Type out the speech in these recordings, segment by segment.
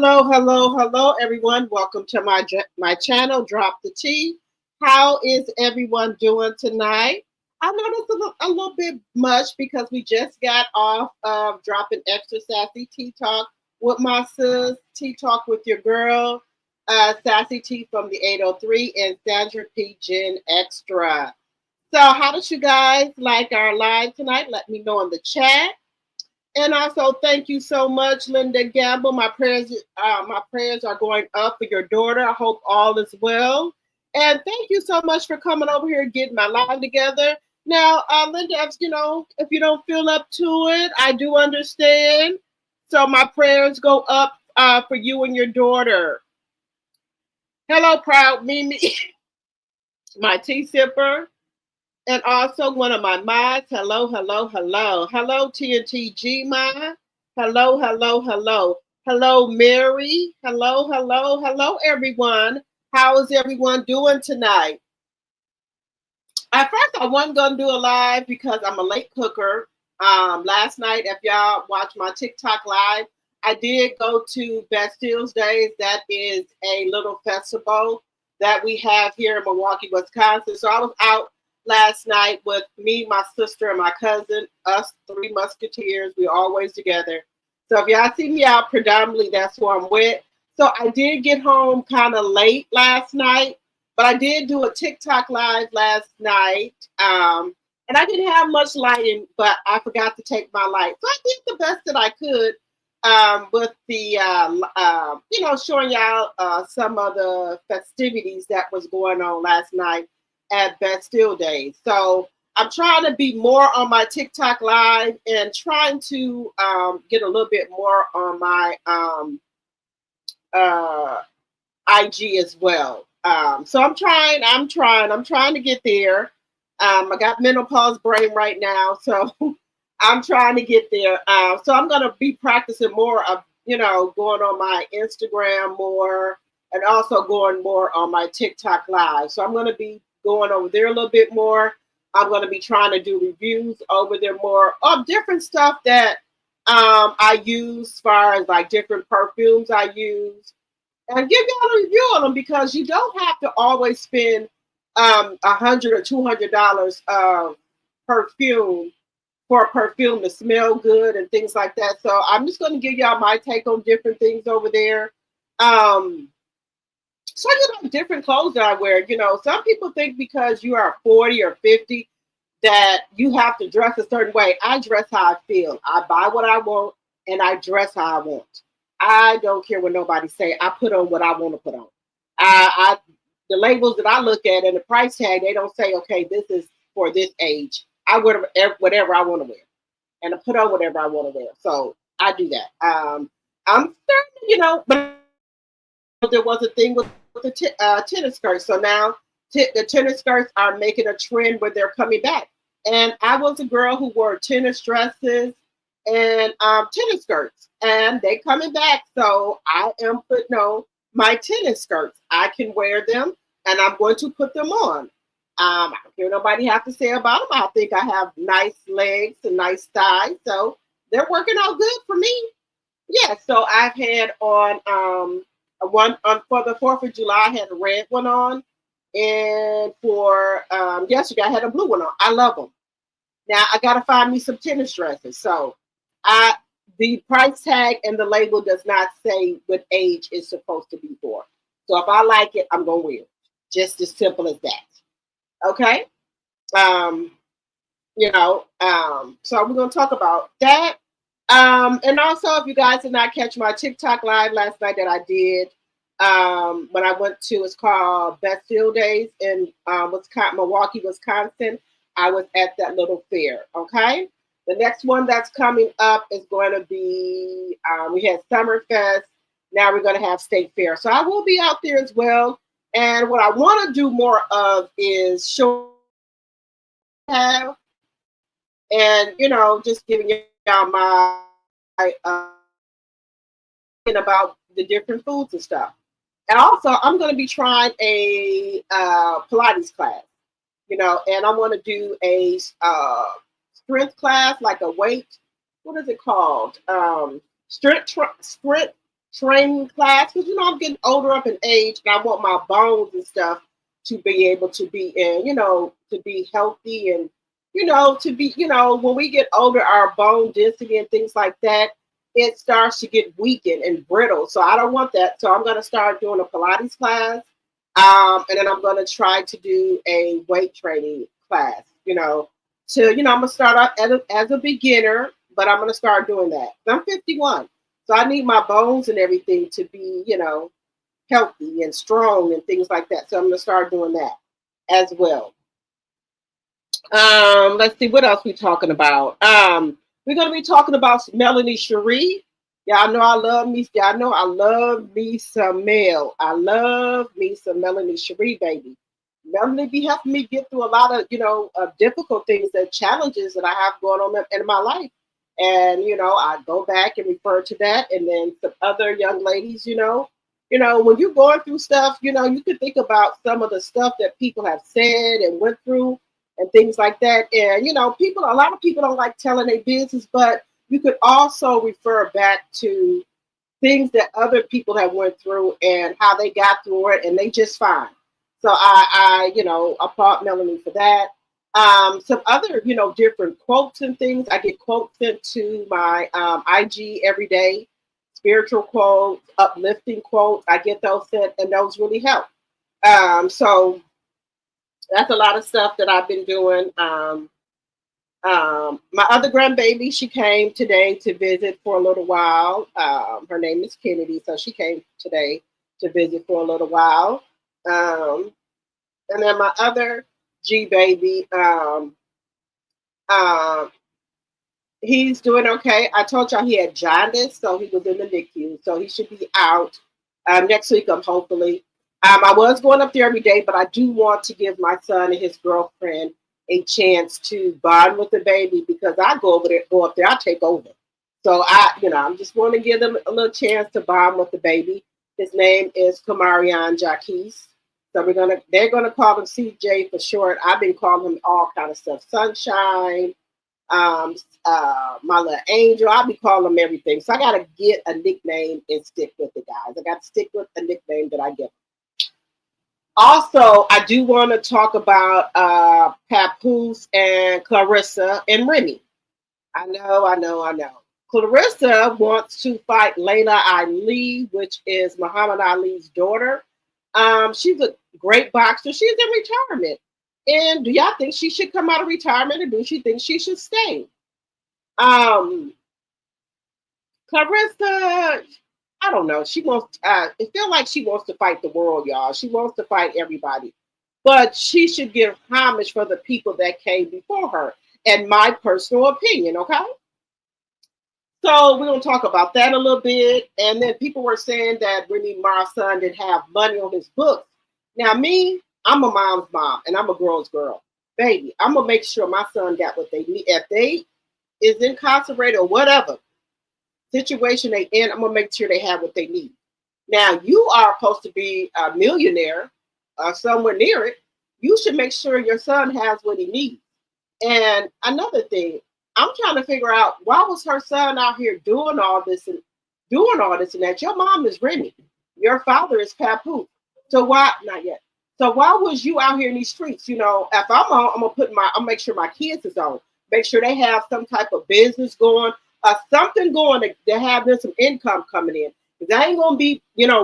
Hello, everyone. Welcome to my channel, Drop the Tea. How is everyone doing tonight? I know it's a little bit much because we just got off of dropping extra sassy tea talk with my sis, tea talk with your girl, Sassy Tea from the 803 and Sandra P. Gen Extra. So, how did you guys like our live tonight? Let me know in the chat. And also, thank you so much, Linda Gamble. My prayers are going up for your daughter. I hope all is well. And thank you so much for coming over here and getting my live together. Now, Linda, if you don't feel up to it, I do understand. So my prayers go up for you and your daughter. Hello, proud Mimi, my tea sipper. And also one of my mods. Hello, TNTG mod. Hello, Mary. Hello, everyone. How is everyone doing tonight? At first, I wasn't going to do a live because I'm a late cooker. Last night, if y'all watched my TikTok live, I did go to Bastille's Days. That is a little festival that we have here in Milwaukee, Wisconsin. So I was out last night with me, my sister, and my cousin, us three musketeers. We're always together. So if y'all see me out, predominantly that's who I'm with. So I did get home kind of late last night, but I did do a TikTok live last night. And I didn't have much lighting, but I forgot to take my light. So I did the best that I could with the, showing y'all some of the festivities that was going on last night at Bastille Days. So I'm trying to be more on my TikTok live and trying to get a little bit more on my IG as well. So I'm trying to get there. I got menopause brain right now, so I'm trying to get there. So I'm going to be practicing more of, going on my Instagram more and also going more on my TikTok live. So I'm going to be going over there a little bit more. I'm going to be trying to do reviews over there more of different stuff that I use as far as like different perfumes I use and give y'all a review on them because you don't have to always spend $100 or $200 perfume for a perfume to smell good and things like that. So I'm just going to give y'all my take on different things over there. So I get different clothes that I wear. Some people think because you are 40 or 50 that you have to dress a certain way. I dress how I feel. I buy what I want and I dress how I want. I don't care what nobody say. I put on what I want to put on. The labels that I look at and the price tag, they don't say, okay, this is for this age. I wear whatever I want to wear and I put on whatever I want to wear. So I do that. I'm certain, but there was a thing with the tennis skirts. So now the tennis skirts are making a trend where they're coming back. And I was a girl who wore tennis dresses and tennis skirts, and they coming back. So I am putting on my tennis skirts. I can wear them, and I'm going to put them on. I don't hear nobody have to say about them. I think I have nice legs and nice thighs, so they're working out good for me. Yeah, so I've had on one for the 4th of July, I had a red one on, and for yesterday I had a blue one on. I love them. Now I gotta find me some tennis dresses. So the price tag and the label does not say what age it's supposed to be for. So if I like it, I'm gonna wear it. Just as simple as that. Okay. So we're gonna talk about that. And also, if you guys did not catch my TikTok live last night that I did, when I went to, it's called Bastille Days in Milwaukee, Wisconsin. I was at that little fair. Okay. The next one that's coming up is going to be, we had Summerfest. Now we're going to have State Fair. So I will be out there as well. And what I want to do more of is show have and, just giving y'all my about the different foods and stuff. And also, I'm going to be trying a Pilates class, and I want to do a strength class, like a weight. What is it called? Strength training class because I'm getting older up in age and I want my bones and stuff to be able to be in, to be healthy and to be, when we get older, our bone density and things like that, it starts to get weakened and brittle. So I don't want that. So I'm going to start doing a Pilates class. And then I'm going to try to do a weight training class, I'm going to start out as a beginner, but I'm going to start doing that. I'm 51. So I need my bones and everything to be, healthy and strong and things like that. So I'm going to start doing that as well. Let's see what else we're talking about. We're going to be talking about Melanie Shari. Y'all know I love me. Y'all know I love me some Mel. I love me some Melanie Shari, baby. Melanie be helping me get through a lot of, difficult things and challenges that I have going on in my life. And, I go back and refer to that. And then some other young ladies, when you're going through stuff, you can think about some of the stuff that people have said and went through and things like that. And, a lot of people don't like telling their business, but you could also refer back to things that other people have went through and how they got through it and they just fine. So I applaud Melanie for that. Some other, different quotes and things. I get quotes sent to my IG every day, spiritual quotes, uplifting quotes. I get those sent and those really help. So that's a lot of stuff that I've been doing. My other grandbaby, she came today to visit for a little while. Her name is Kennedy, so she came today to visit for a little while. And then my other G baby, he's doing okay. I told y'all he had jaundice, so he was in the NICU, so he should be out next week, hopefully. I was going up there every day, but I do want to give my son and his girlfriend a chance to bond with the baby because I go up there, I take over. So I'm just want to give them a little chance to bond with the baby. His name is Kamarion Jaquez. So they're gonna call him CJ for short. I've been calling him all kind of stuff. Sunshine, my little angel. I'll be calling him everything. So I gotta get a nickname and stick with it, guys. I got to stick with a nickname that I give. Also, I do want to talk about Papoose and Clarissa and Remy. I know. Clarissa wants to fight Layla Ali, which is Muhammad Ali's daughter. She's a great boxer. She's in retirement. And do y'all think she should come out of retirement or do she think she should stay? Clarissa, I don't know. She wants. It feels like she wants to fight the world, y'all. She wants to fight everybody, but she should give homage for the people that came before her. In my personal opinion, okay. So we're gonna talk about that a little bit, and then people were saying that Remy Ma's son didn't have money on his books. Now, me, I'm a mom's mom, and I'm a girl's girl, baby. I'm gonna make sure my son got what they need. If they is incarcerated or whatever situation they in, I'm gonna make sure they have what they need. Now, you are supposed to be a millionaire or somewhere near it. You should make sure your son has what he needs. And another thing, I'm trying to figure out why was her son out here doing all this and that. Your mom is Remy, your father is Papoose. So why not yet? So why was you out here in these streets? If I'm on, I'm make sure my kids is on. Make sure they have some type of business going. Something going to have them some income coming in. Because I ain't gonna be,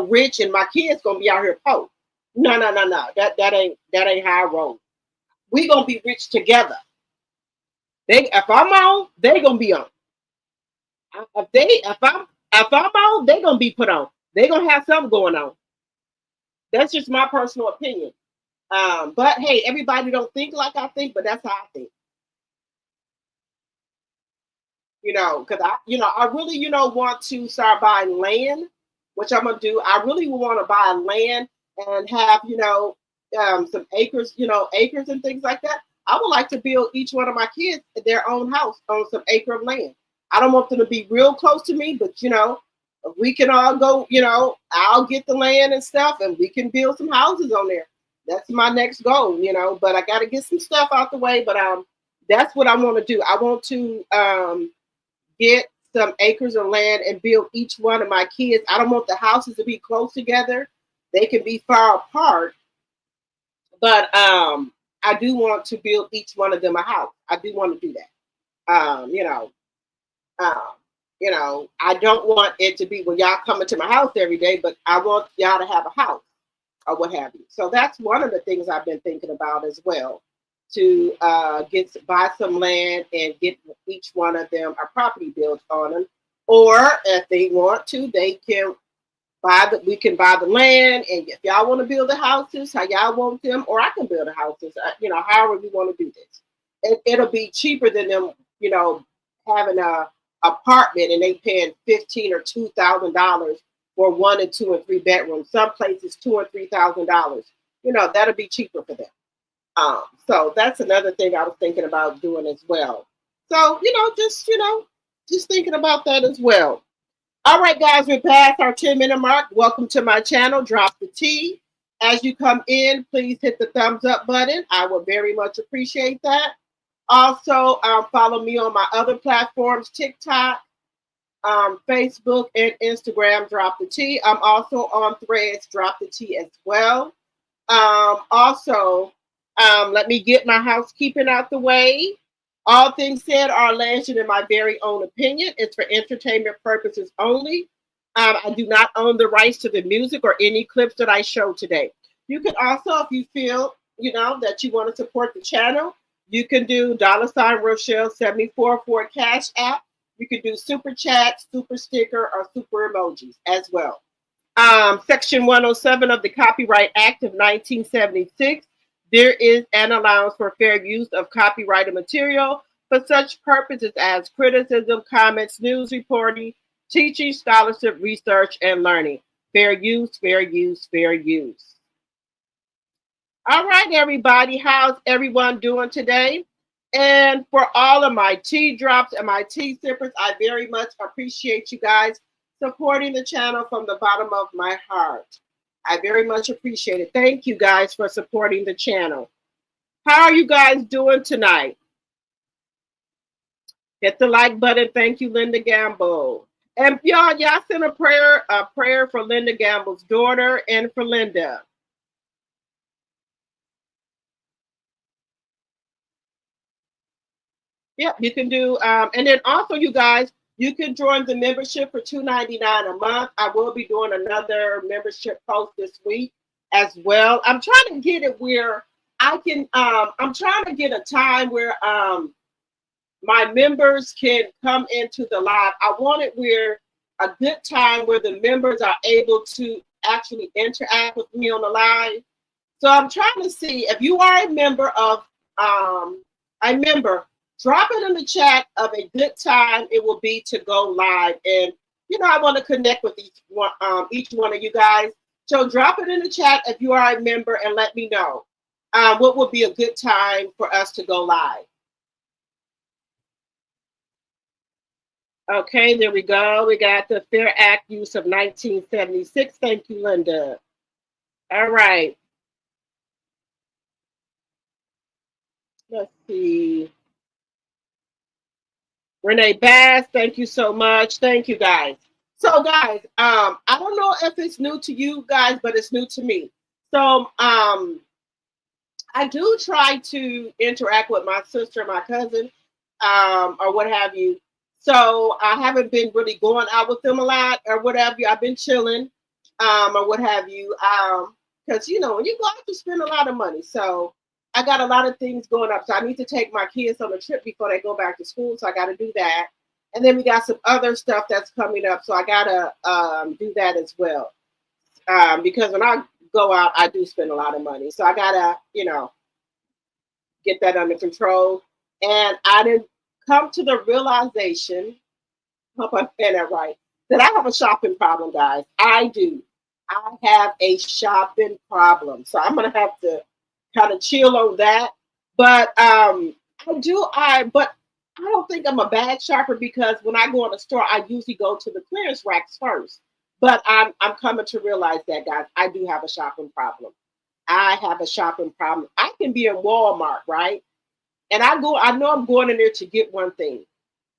rich and my kids gonna be out here poor. No. That ain't how I roll. We gonna be rich together. If I'm on, they gonna be on. If I'm on, they gonna be put on. They gonna have something going on. That's just my personal opinion. But hey, everybody don't think like I think, but that's how I think. Because I really, want to start buying land, which I'm gonna do. I really want to buy land and have, some acres, acres and things like that. I would like to build each one of my kids their own house on some acre of land. I don't want them to be real close to me, but if we can all go, I'll get the land and stuff and we can build some houses on there. That's my next goal, but I got to get some stuff out the way. But that's what I want to do. I want to get some acres of land and build each one of my kids. I don't want the houses to be close together. They can be far apart, but I do want to build each one of them a house. I do want to do that. Um, I don't want it to be when y'all coming to my house every day, but I want y'all to have a house or what have you. So that's one of the things I've been thinking about as well, to buy some land and get each one of them a property built on them. Or if they want to, they can we can buy the land, and if y'all want to build the houses how y'all want them, or I can build the houses, however we want to do this. It'll be cheaper than them, having a apartment and they paying $15,000 or $2,000 for 1 and 2 and 3 bedrooms. Some places $2,000 and $3,000. That'll be cheaper for them. So that's another thing I was thinking about doing as well. So just thinking about that as well. All right, guys, we're past our 10-minute mark. Welcome to my channel. Drop the T. As you come in, please hit the thumbs up button. I would very much appreciate that. Also, follow me on my other platforms, TikTok, Facebook, and Instagram, Drop the T. I'm also on Threads, Drop the T as well. Let me get my housekeeping out the way. All things said are alleged in my very own opinion. It's for entertainment purposes only. I do not own the rights to the music or any clips that I show today. You can also, if you feel, that you want to support the channel, you can do $Rochelle74 for a cash app. You can do super chat, super sticker, or super emojis as well. Section 107 of the Copyright Act of 1976. There is an allowance for fair use of copyrighted material for such purposes as criticism, comments, news reporting, teaching, scholarship, research, and learning. Fair use, fair use, fair use. All right, everybody. How's everyone doing today? And for all of my tea drops and my tea sippers, I very much appreciate you guys supporting the channel from the bottom of my heart. I very much appreciate it. Thank you guys for supporting the channel. How are you guys doing tonight? Hit the like button. Thank you, Linda Gamble. And y'all send a prayer for Linda Gamble's daughter and for Linda. Yep, you can do, and then also you guys, you can join the membership for $2.99 a month. I will be doing another membership post this week as well. I'm trying to get it where I can, I'm trying to get a time where my members can come into the live. I want it where a good time where the members are able to actually interact with me on the live. So I'm trying to see if you are a member of, drop it in the chat of a good time it will be to go live. And, I want to connect with each one of you guys. So drop it in the chat if you are a member and let me know what would be a good time for us to go live. Okay, there we go. We got the Fair Act use of 1976. Thank you, Linda. All right. Let's see. Renee Bass, thank you so much. Thank you, guys. So, guys, I don't know if it's new to you guys, but it's new to me. So, I do try to interact with my sister, my cousin, or what have you. So, I haven't been really going out with them a lot or whatever. I've been chilling, or what have you. Because, when you go out, you spend a lot of money. So, I got a lot of things going up. So I need to take my kids on a trip before they go back to school. So I got to do that. And then we got some other stuff that's coming up. So I got to do that as well. Because when I go out, I do spend a lot of money. So I got to, get that under control. And I didn't come to the realization, hope I'm saying that right, that I have a shopping problem, guys. I do. I have a shopping problem. So I'm going to have to kind of chill on that. But I don't think I'm a bad shopper because when I go in the store, I usually go to the clearance racks first. But I'm coming to realize that, guys, I do have a shopping problem. I have a shopping problem. I can be in Walmart, right? And I know I'm going in there to get one thing.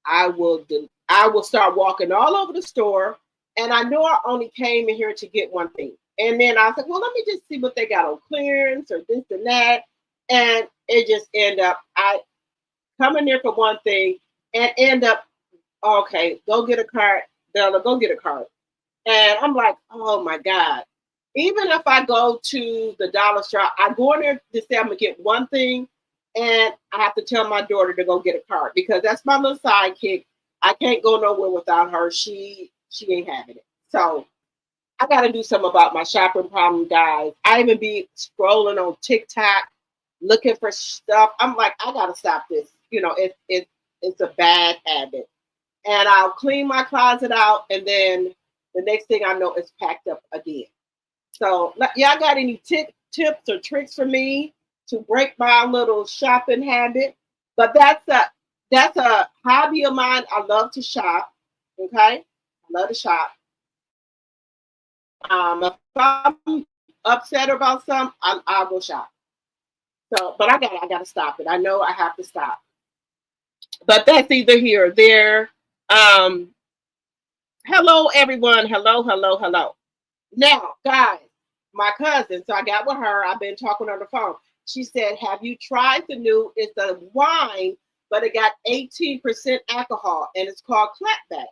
I will I will start walking all over the store. And I know I only came in here to get one thing. And then I was like, well, let me just see what they got on clearance or this and that. And it just end up, I come in there for one thing and end up, okay, go get a cart. Bella, go get a cart. And I'm like, oh my God. Even if I go to the dollar store, I go in there to say I'm gonna get one thing, and I have to tell my daughter to go get a cart because that's my little sidekick. I can't go nowhere without her. She ain't having it. So I gotta do something about my shopping problem, guys. I even be scrolling on TikTok looking for stuff. I'm like, I gotta stop this. You know, it's a bad habit. And I'll clean my closet out, and then the next thing I know, it's packed up again. So, y'all got any tips or tricks for me to break my little shopping habit? But that's a hobby of mine. I love to shop. Okay, I love to shop. If I'm upset about something, I'll go shop. So, but I gotta stop it. I know I have to stop. But that's either here or there. Um, Hello, everyone. Hello, hello, hello. Now, guys, my cousin, so I got with her. I've been talking on the phone. She said, have you tried the new, it's a wine, but it got 18% alcohol and it's called Clapback.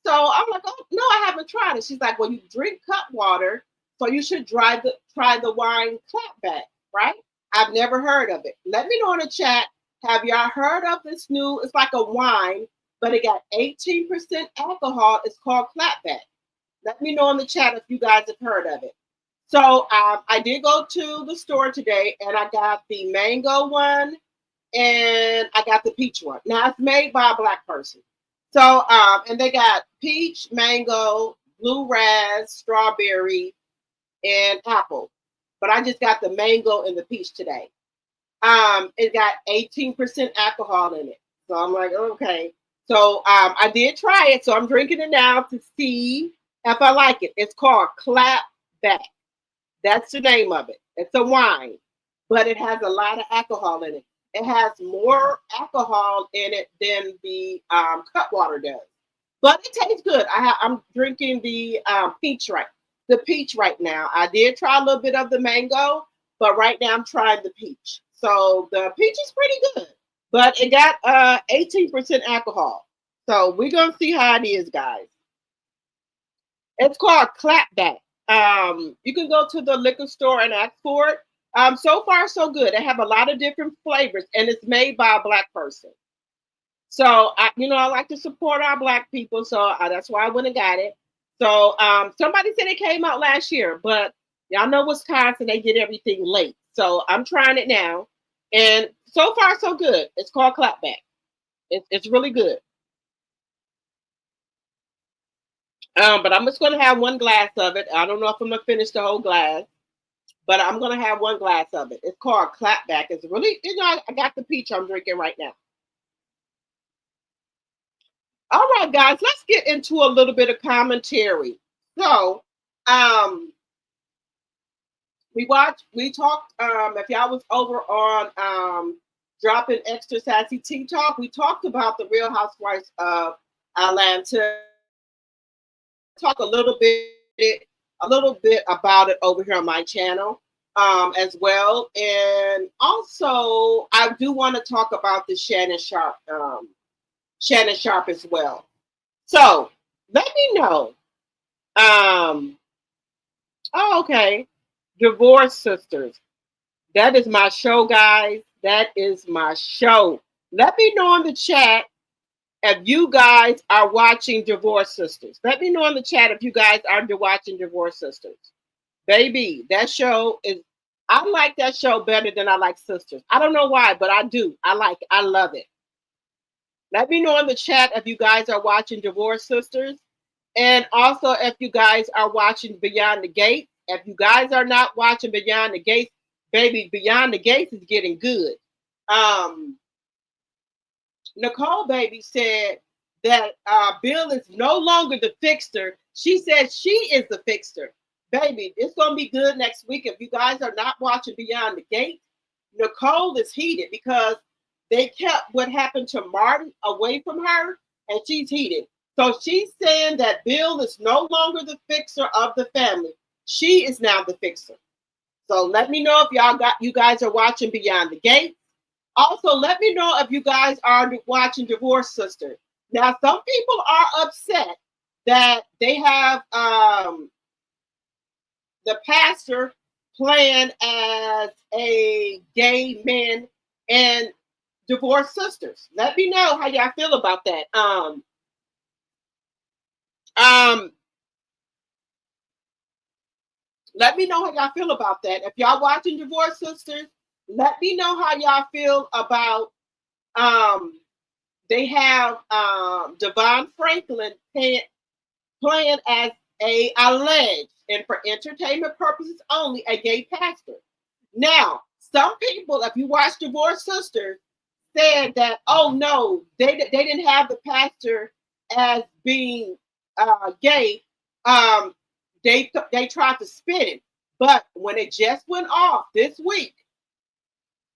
So I'm like, oh, no, I haven't tried it. She's like, well, you drink cut water, so you should try the wine Clapback, right? I've never heard of it. Let me know in the chat. Have y'all heard of this new? It's like a wine, but it got 18% alcohol. It's called Clapback. Let me know in the chat if you guys have heard of it. So I did go to the store today, and I got the mango one, and I got the peach one. Now it's made by a Black person. So and they got peach, mango, blue ras, strawberry, and apple. But I just got the mango and the peach today. It got 18% alcohol in it. So I'm like, okay. So I did try it. So I'm drinking it now to see if I like it. It's called Clapback. That's the name of it. It's a wine, but it has a lot of alcohol in it. It has more alcohol in it than the cut water does, but it tastes good. I'm drinking the peach right now. I did try a little bit of the mango, but right now I'm trying the peach. So the peach is pretty good, but it got 18% alcohol. So we're gonna see how it is, guys. It's called Clapback. You can go to the liquor store and ask for it. So far, so good. They have a lot of different flavors, and it's made by a Black person. So, I like to support our Black people, so that's why I went and got it. So, somebody said it came out last year, but y'all know Wisconsin, they get everything late. So, I'm trying it now, and so far, so good. It's called Clapback. It's really good. But I'm just going to have one glass of it. I don't know if I'm going to finish the whole glass, but I'm going to have one glass of it. It's called Clapback. It's really, I got the peach I'm drinking right now. All right, guys, let's get into a little bit of commentary. So, we talked, if y'all was over on Dropping Extra Sassy Tea Talk, we talked about the Real Housewives of Atlanta. Talk a little bit about it over here on my channel as well. And also, I do want to talk about the Shannon Sharpe as well. So let me know. Oh, okay. Divorce Sisters. That is my show, guys. That is my show. Let me know in the chat if you guys are watching Divorce Sisters. Let me know in the chat if you guys are watching Divorce Sisters. Baby, that show is, I like that show better than I like Sisters. I don't know why, but I do. I like it. I love it. Let me know in the chat if you guys are watching Divorce Sisters. And also if you guys are watching Beyond the Gate. If you guys are not watching Beyond the Gates, baby, Beyond the Gates is getting good. Nicole baby said that Bill is no longer the fixer. She said she is the fixer. Baby, it's going to be good next week. If you guys are not watching Beyond the Gate, Nicole is heated because they kept what happened to Martin away from her. and she's heated. So she's saying that Bill is no longer the fixer of the family. She is now the fixer. So let me know if you guys are watching Beyond the Gate. Also, let me know if you guys are watching Divorce Sister. Now, some people are upset that they have the pastor playing as a gay man and Divorce Sisters. Let me know how y'all feel about that. Let me know how y'all feel about that. If y'all watching Divorce Sisters, let me know how y'all feel about they have Devon Franklin playing as a alleged and for entertainment purposes only a gay pastor. Now, some people, if you watch Divorce Sisters, said that, oh no, they didn't have the pastor as being gay. They tried to spin it, but when it just went off this week,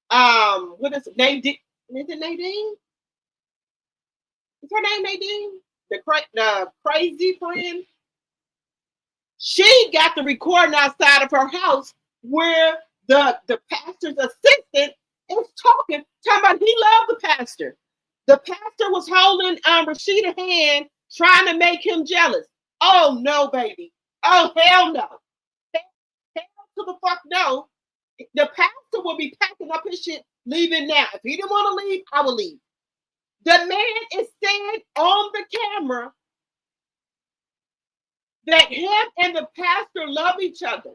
what is it? Nadine? Is it Nadine? Is her name Nadine? The crazy friend. She got the recording outside of her house where the pastor's assistant is talking about he loved the pastor. The pastor was holding Rashida's hand, trying to make him jealous. Oh no, baby. Oh hell no. Hell to the fuck no. The pastor will be packing up his shit, leaving now. If he didn't want to leave, I will leave. The man is saying on the camera that him and the pastor love each other.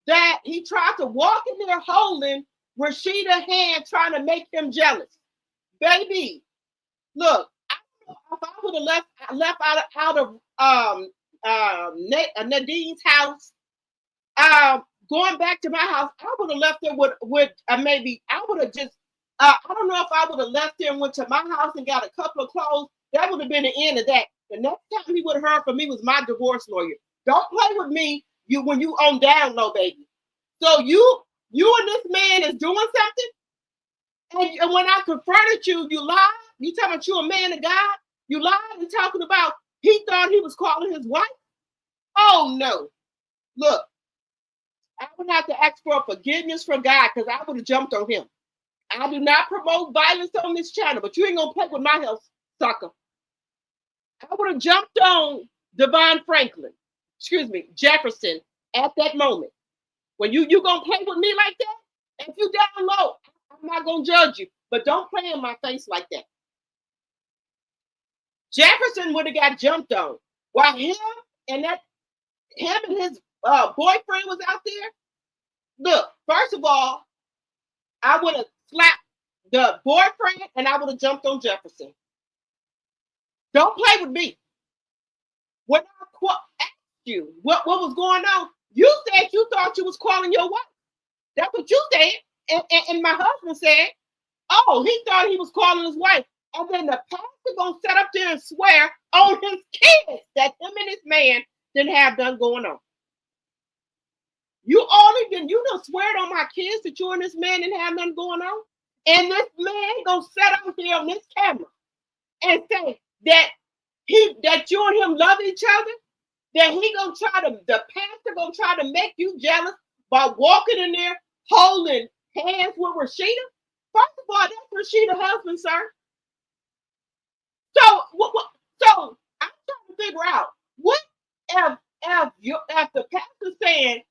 That he tried to walk in there holding Rashida's hand, trying to make him jealous. Baby, look, I don't know if I would have left out of Nadine's house, going back to my house, I would have left there with maybe I would have just I don't know if I would have left there and went to my house and got a couple of clothes. That would have been the end of that. The next time he would have heard from me was my divorce lawyer. Don't play with me when you on down low, baby. So you and this man is doing something, and when I confronted you, you lied. You talking about you a man of God? You lied and talking about he thought he was calling his wife. Oh no! Look, I would have to ask for forgiveness from God because I would have jumped on him. I do not promote violence on this channel, but you ain't gonna play with my health, sucker. I would have jumped on Devon Franklin, Jefferson at that moment. When you gonna play with me like that? If you down low, I'm not gonna judge you, but don't play in my face like that. Jefferson would have got jumped on, while him and his boyfriend was out there. Look, first of all, I would have slapped the boyfriend and I would have jumped on Jefferson. Don't play with me. When I asked you what was going on, you said you thought you was calling your wife. That's what you said. And my husband said, oh, he thought he was calling his wife. And then the pastor gonna sit up there and swear on his kids that him and his man didn't have done going on. You done swear on my kids that you and this man didn't have nothing going on. And this man gonna sit up here on this camera and say that you and him love each other, that the pastor gonna try to make you jealous by walking in there holding hands with Rashida. First of all, that's Rashida's husband, sir. So I'm trying to figure out what if the pastor's saying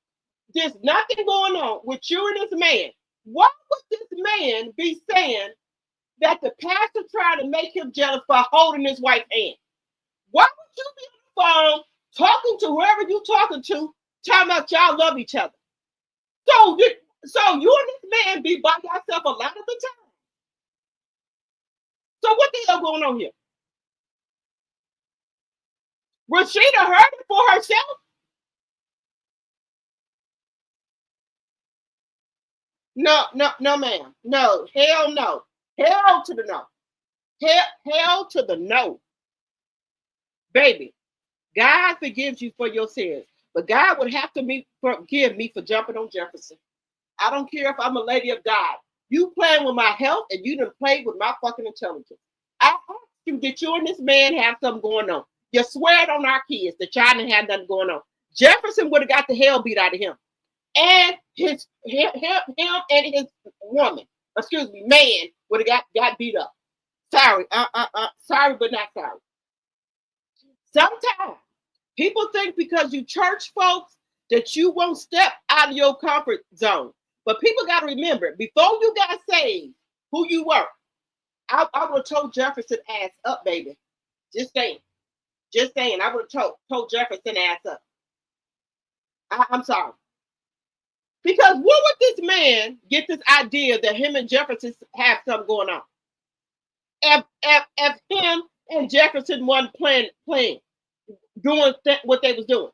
there's nothing going on with you and this man. Why would this man be saying that the pastor tried to make him jealous by holding his wife's hand? Why would you be on the phone talking to whoever you talking to, talking about y'all love each other? So you and this man be by yourself a lot of the time. So what the hell going on here? Rashida heard it for herself. No, ma'am. No, hell no. Hell to the no. Hell to the no. Baby, God forgives you for your sins, but God would have to forgive me for jumping on Jefferson. I don't care if I'm a lady of God. You playing with my health and you done played with my fucking intelligence. I asked you that you and this man have something going on. You swear it on our kids that y'all didn't have nothing going on. Jefferson would have got the hell beat out of him. And him and his woman, excuse me, man would have got beat up. Sorry, sorry, but not sorry. Sometimes people think because you church folks that you won't step out of your comfort zone. But people got to remember, before you got saved, who you were. I would have told Jefferson ass up, baby. Just saying. Just saying. I would have told Jefferson ass up. I'm sorry. Because what would this man get this idea that him and Jefferson have something going on? If him and Jefferson wasn't playing doing what they was doing.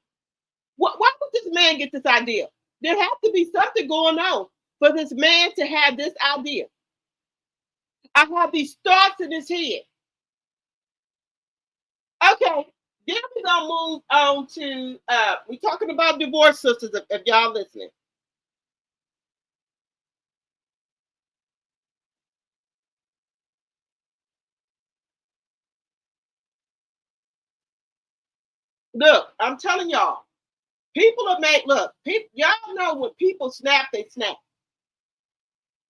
Why would this man get this idea? There has to be something going on for this man to have this idea. I have these thoughts in his head. Okay, then we're gonna move on to we're talking about divorce sisters if y'all listening. Look, I'm telling y'all, people are made. Look, y'all know when people snap, they snap.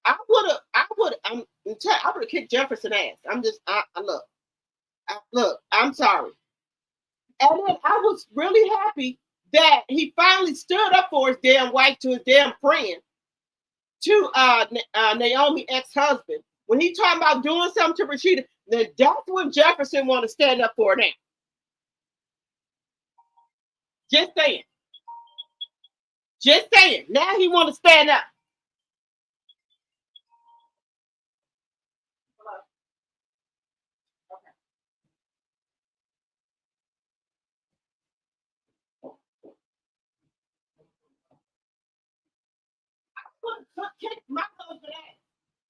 I would have kicked Jefferson ass. I'm just, look, I'm sorry. And then I was really happy that he finally stood up for his damn wife, to his damn friend, to Naomi ex-husband. When he talking about doing something to Rashida, then that's when Jefferson want to stand up for her now. Just saying. Just saying. Now he want to stand up. Kick my husband ass.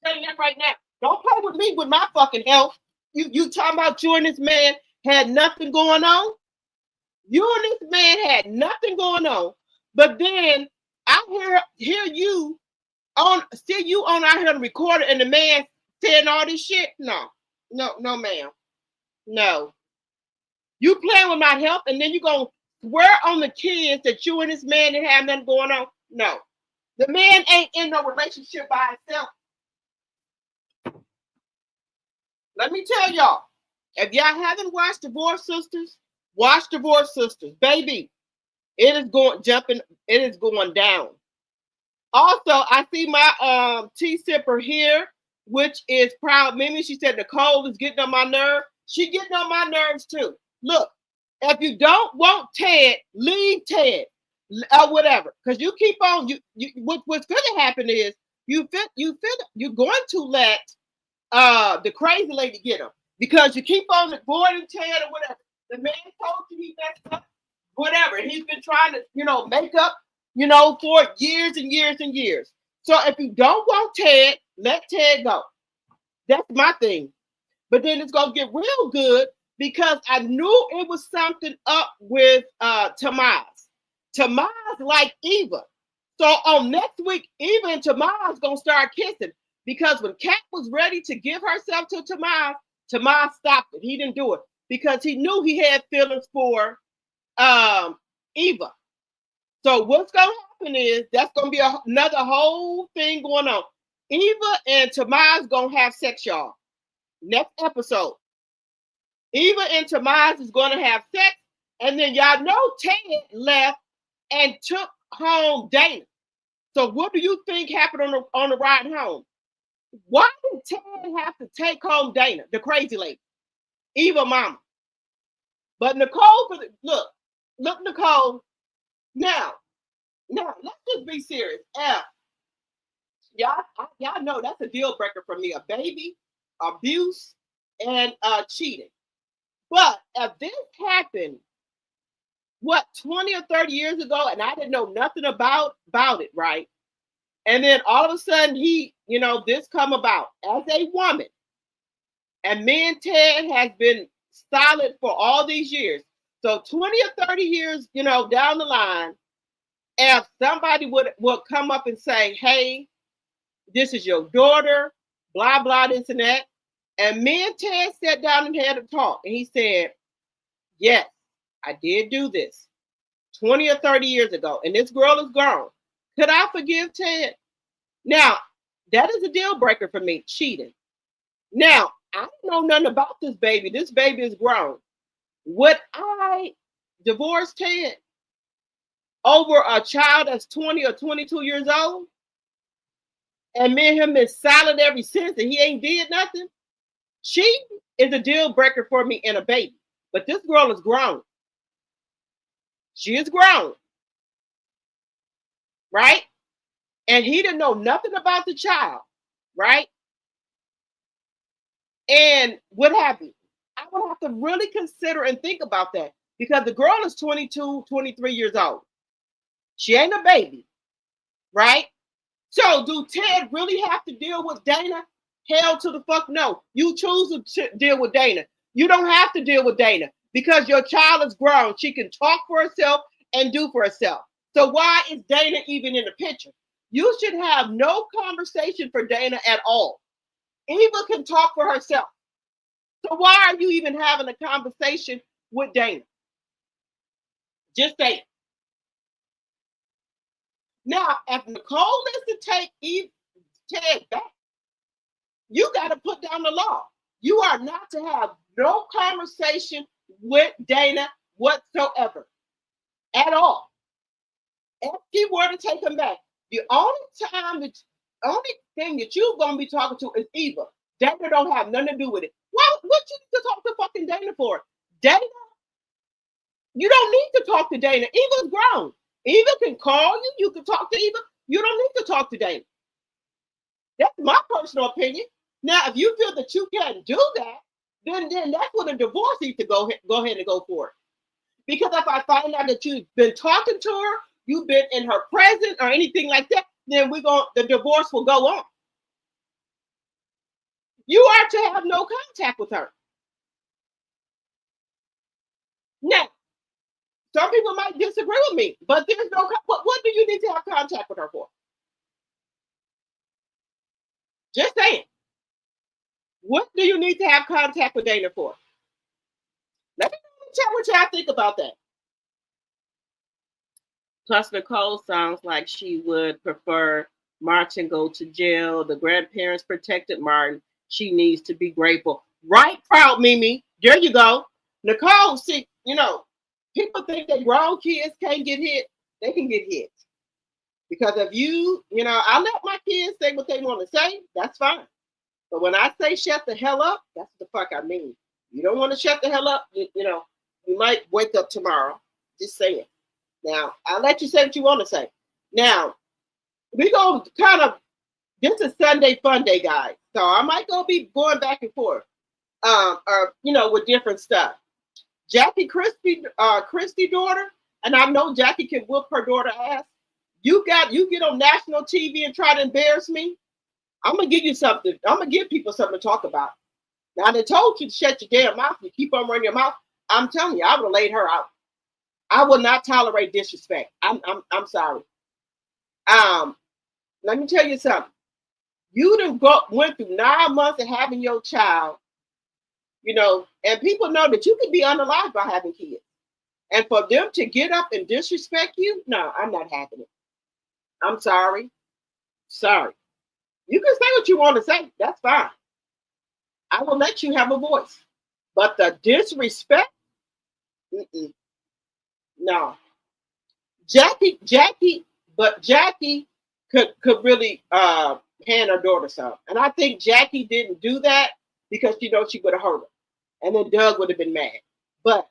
Saying that right now. Don't play with me with my fucking health. You talking about you and this man had nothing going on? You and this man had nothing going on, but then I hear you see you on out here on the recorder, and the man saying all this shit. No, ma'am. No. You playing with my health, and then you gonna swear on the kids that you and this man didn't have nothing going on? No. The man ain't in no relationship by himself. Let me tell y'all, if y'all haven't watched Divorce Sisters, watch Divorce Sisters. Baby, it is going down. Also, I see my tea sipper here, which is Proud Mimi. She said Nicole is getting on my nerve. She getting on my nerves too. Look, if you don't want Ted, leave Ted. Or whatever, because you keep on. What's going to happen is you're going to let the crazy lady get him, because you keep on avoiding Ted or whatever. The man told you he messed up, whatever. He's been trying to make up for years and years and years. So if you don't want Ted, let Ted go. That's my thing. But then it's gonna get real good, because I knew it was something up with Tamaz. Tamaz like Eva. So on next week, Eva and Tamaz gonna start kissing, because when Kat was ready to give herself to Tamaz, Tamaz stopped it. He didn't do it because he knew he had feelings for Eva. So what's gonna happen is that's gonna be another whole thing going on. Eva and Tamaz gonna have sex, y'all. Next episode, Eva and Tamaz is gonna have sex, and then y'all know Ted left and took home Dana. So what do you think happened on the ride home? Why did Ted have to take home Dana, the crazy lady, Eva mama? But Nicole, look, Nicole. Now, let's just be serious. Y'all know that's a deal breaker for me. A baby, abuse, and cheating. But if this happened, 20 or 30 years ago, and I didn't know nothing about it, right? And then all of a sudden this come about as a woman, and me and Ted has been solid for all these years. So 20 or 30 years, down the line, if somebody would come up and say, hey, this is your daughter, blah, blah, this and that, And me and Ted sat down and had a talk. And he said, yes, I did do this 20 or 30 years ago. And this girl is grown. Could I forgive Ted? Now, that is a deal breaker for me, cheating. Now, I don't know nothing about this baby. This baby is grown. Would I divorce Ted over a child that's 20 or 22 years old? And me and him been silent ever since and he ain't did nothing? She is a deal breaker for me and a baby. But this girl is grown. She is grown. Right? And he didn't know nothing about the child. Right? And what have you? I would have to really consider and think about that because the girl is 22, 23 years old. She ain't a baby. Right? So do Ted really have to deal with Dana? Hell to the fuck no. You choose to deal with Dana. You don't have to deal with Dana because your child is grown. She can talk for herself and do for herself. So why is Dana even in the picture? You should have no conversation for Dana at all. Eva can talk for herself. So why are you even having a conversation with Dana? Just say it. Now, if Nicole is to take Ted back, you got to put down the law. You are not to have no conversation with Dana whatsoever at all. If she were to take him back, the only thing that you're going to be talking to is Eva. Dana don't have nothing to do with it. Well, what you need to talk to fucking Dana for? Dana? You don't need to talk to Dana. Eva's grown. Eva can call you. You can talk to Eva. You don't need to talk to Dana. That's my personal opinion. Now, if you feel that you can't do that, then that's when a divorce needs to go ahead and go for it. Because if I find out that you've been talking to her, you've been in her presence or anything like that, then the divorce will go on. You are to have no contact with her. Now, some people might disagree with me, but there's no. What do you need to have contact with her for? Just saying. What do you need to have contact with Dana for? Let me chat what y'all think about that. Plus, Nicole sounds like she would prefer Martin go to jail. The grandparents protected Martin. She needs to be grateful. Right, proud Mimi. There you go. Nicole, see, people think that grown kids can't get hit. They can get hit. Because if I let my kids say what they want to say, that's fine. But when I say shut the hell up, that's the fuck I mean. You don't want to shut the hell up, you might wake up tomorrow. Just saying. Now, I'll let you say what you want to say. Now, we're going to this is Sunday Fun Day, guys. So I might be going back and forth, with different stuff. Jackie Christie daughter, and I know Jackie can whoop her daughter ass. You get on national TV and try to embarrass me. I'm gonna give you something. I'm gonna give people something to talk about. Now they told you to shut your damn mouth. You keep on running your mouth. I'm telling you, I would have laid her out. I will not tolerate disrespect. I'm sorry. Let me tell you something. You went through 9 months of having your child, and people know that you can be unalive by having kids. And for them to get up and disrespect you, no, I'm not having it. I'm sorry. Sorry. You can say what you want to say. That's fine. I will let you have a voice. But the disrespect, no. Jackie could really hand her daughter some. And I think Jackie didn't do that because she would have hurt her. And then Doug would have been mad. But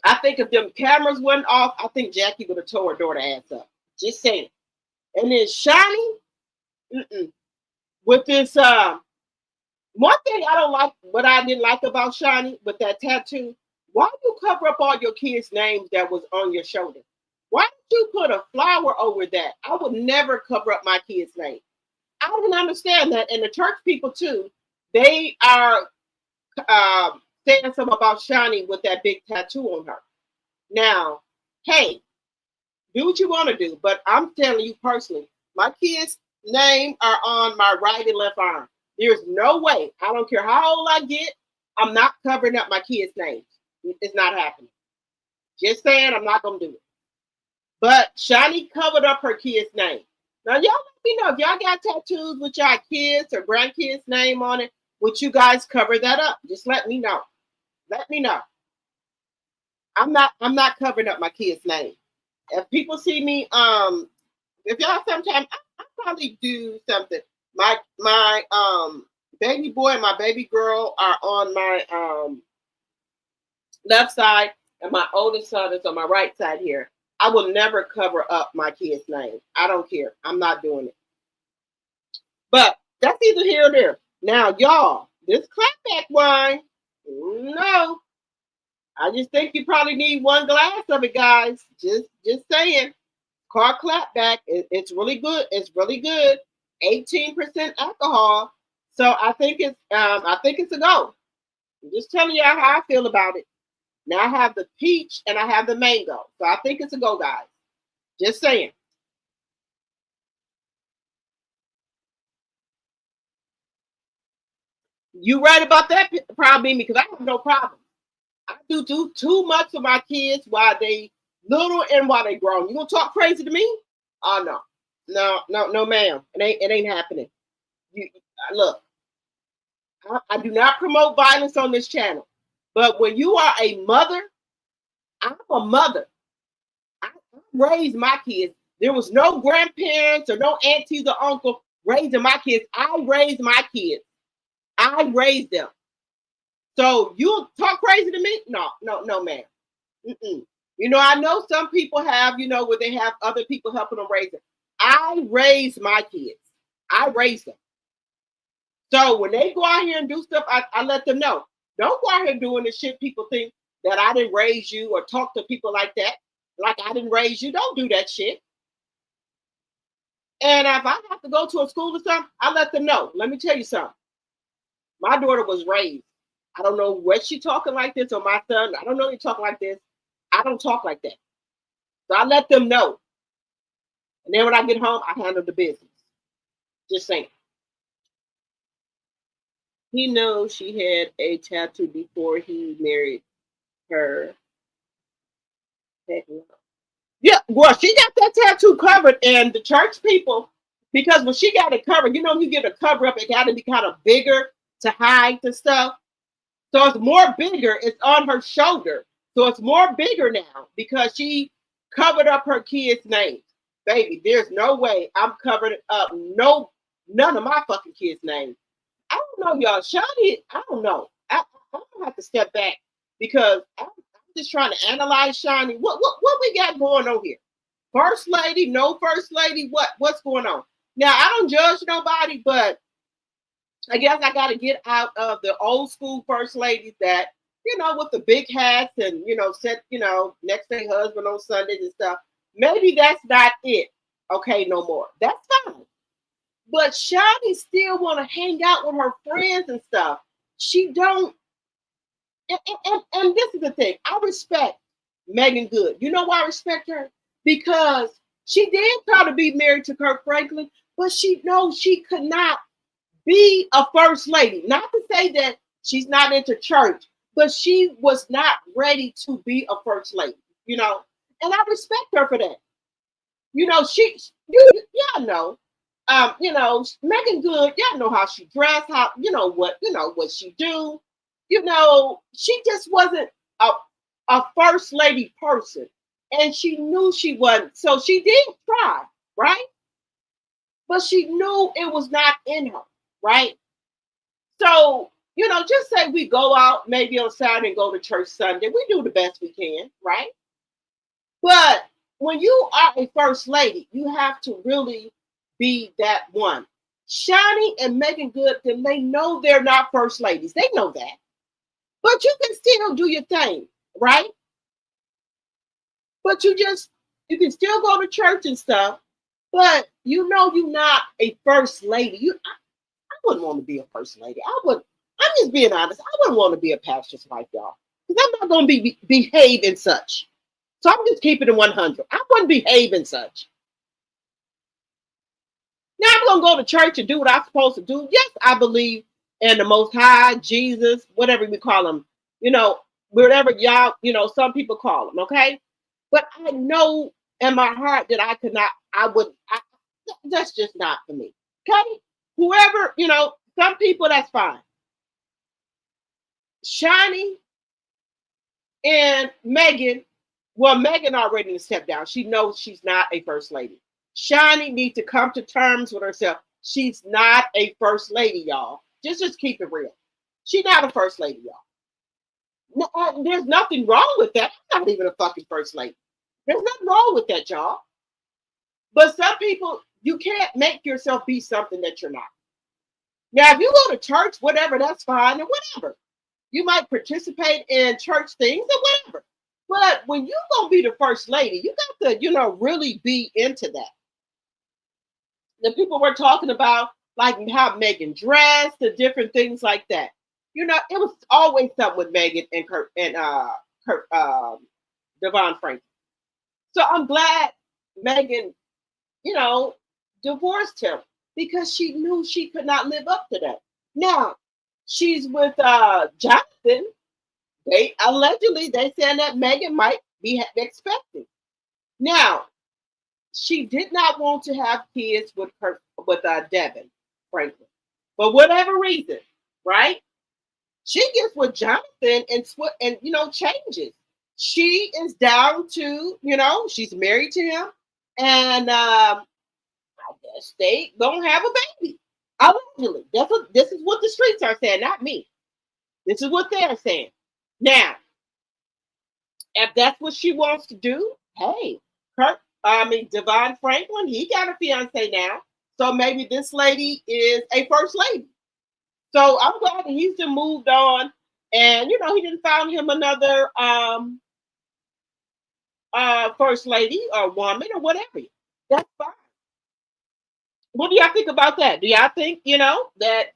I think if them cameras went off, I think Jackie would have tore her daughter ass up. Just saying. And then Shani, with this, one thing I don't like, what I didn't like about Shani with that tattoo, why do you cover up all your kids' names that was on your shoulder? Why did you put a flower over that? I would never cover up my kids' name. I don't understand that. And the church people too, they are saying something about Shani with that big tattoo on her. Now, hey, do what you want to do, but I'm telling you personally, my kids' name are on my right and left arm There's no way. I don't care how old I get. I'm not covering up my kids' names. It's not happening. Just saying, I'm not gonna do it. But Shani covered up her kid's name. Now y'all let me know if y'all got tattoos with y'all kids or grandkids' name on it. Would you guys cover that up? Just let me know. Let me know. I'm not covering up my kid's name. If people see me, if y'all sometime I probably do something. My baby boy and my baby girl are on my left side, and my oldest son is on my right side here. I will never cover up my kid's name. I don't care. I'm not doing it. But that's either here or there. Now, y'all, this clapback wine, no. I just think you probably need one glass of it, guys. Just saying. Car clapback, it's really good. It's really good. 18% alcohol. So I think it's a go. I'm just telling you how I feel about it. Now I have the peach and I have the mango. So I think it's a go, guys. Just saying. You right about that, probably, because I have no problem. I do too much for my kids while they little and while they grown. You gonna talk crazy to me? Oh no, ma'am. It ain't happening. You look. I do not promote violence on this channel, but when you are a mother, I'm a mother. I raised my kids. There was no grandparents or no aunties or uncles raising my kids. I raised my kids. I raised them. So you talk crazy to me? No, ma'am. Mm-mm. You know, I know some people have, where they have other people helping them raise them. I raised my kids. I raised them. So when they go out here and do stuff, I let them know. Don't go out here doing the shit people think that I didn't raise you or talk to people like that. Like I didn't raise you. Don't do that shit. And if I have to go to a school or something, I let them know. Let me tell you something. My daughter was raised. I don't know what she talking like this, or my son. I don't know you talking like this. I don't talk like that. So I let them know. And then when I get home, I handle the business. Just saying. He knows she had a tattoo before he married her. Yeah, well, she got that tattoo covered, and the church people, because when she got it covered, you get a cover up, it got to be kind of bigger to hide the stuff. So it's more bigger. It's on her shoulder. So it's more bigger now because she covered up her kids' names. Baby, there's no way I'm covering up none of my fucking kids' names. I don't know, y'all. Shani, I don't know. I'm gonna have to step back because I'm just trying to analyze Shani. What we got going on here? First lady, no first lady. What's going on? Now I don't judge nobody, but I guess I got to get out of the old school first ladies that with the big hats and set next to their husband on Sundays and stuff. Maybe that's not it. Okay, no more. That's fine. But Shani still want to hang out with her friends and stuff. She don't. And this is the thing. I respect Megan Good. You know why I respect her? Because she did try to be married to Kirk Franklin, but she knows she could not be a first lady. Not to say that she's not into church, but she was not ready to be a first lady, and I respect her for that. Y'all know, Megan Good, y'all know how she dressed, what she do. She just wasn't a first lady person, and she knew she wasn't. So she did try, right? But she knew it was not in her, right? So, just say we go out maybe on Saturday and go to church Sunday. We do the best we can, right? But when you are a first lady, you have to really be that one. Shani and Megan Good, they know they're not first ladies. They know that. But you can still do your thing, right? But you can still go to church and stuff, but you're not a first lady. I wouldn't want to be a first lady. I'm just being honest. I wouldn't want to be a pastor's wife, y'all. Because I'm not going to behave in such. So I'm just keeping it 100. I wouldn't behave in such. Now I'm gonna go to church and do what I'm supposed to do. Yes, I believe in the Most High, Jesus, whatever we call him, you know, whatever y'all, some people call him. Okay, but I know in my heart that I could not. That's just not for me. Okay, whoever, some people, that's fine. Shani and Megan, well, Megan already stepped down. She knows she's not a first lady. Shani needs to come to terms with herself. She's not a first lady, y'all. Just keep it real. She's not a first lady, y'all. There's nothing wrong with that. I'm not even a fucking first lady. There's nothing wrong with that, y'all. But some people, you can't make yourself be something that you're not. Now, if you go to church, whatever, that's fine and whatever. You might participate in church things or whatever. But when you're going to be the first lady, you got to, really be into that. The people were talking about, like, how Megan dressed, the different things like that. It was always something with Megan and Devon Franklin. So I'm glad Megan, divorced him because she knew she could not live up to that. Now, she's with Jonathan. They said that Megan might be expecting. Now, she did not want to have kids with Devin Franklin for whatever reason, right? She gets with Jonathan and changes. She is down to, she's married to him, and I guess they gonna have a baby. Allegedly, this is what the streets are saying, not me. This is what they're saying. Now, if that's what she wants to do, hey, Devon Franklin, he got a fiance now. So maybe this lady is a first lady. So I'm glad that he's just moved on. And, he didn't find him another first lady or woman or whatever. That's fine. What do y'all think about that? Do y'all think, that,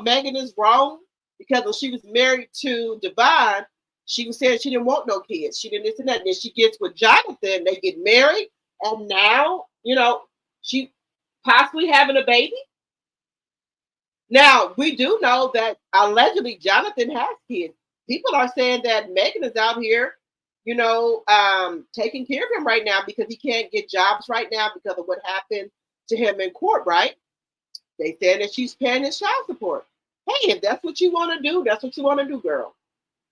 Megan is wrong? Because when she was married to Devon, she was saying she didn't want no kids. She didn't this and that. And then she gets with Jonathan, they get married, and now, she possibly having a baby. Now, we do know that allegedly Jonathan has kids. People are saying that Megan is out here, taking care of him right now because he can't get jobs right now because of what happened to him in court, right? They said that she's paying his child support. Hey, if that's what you want to do, that's what you want to do, girl.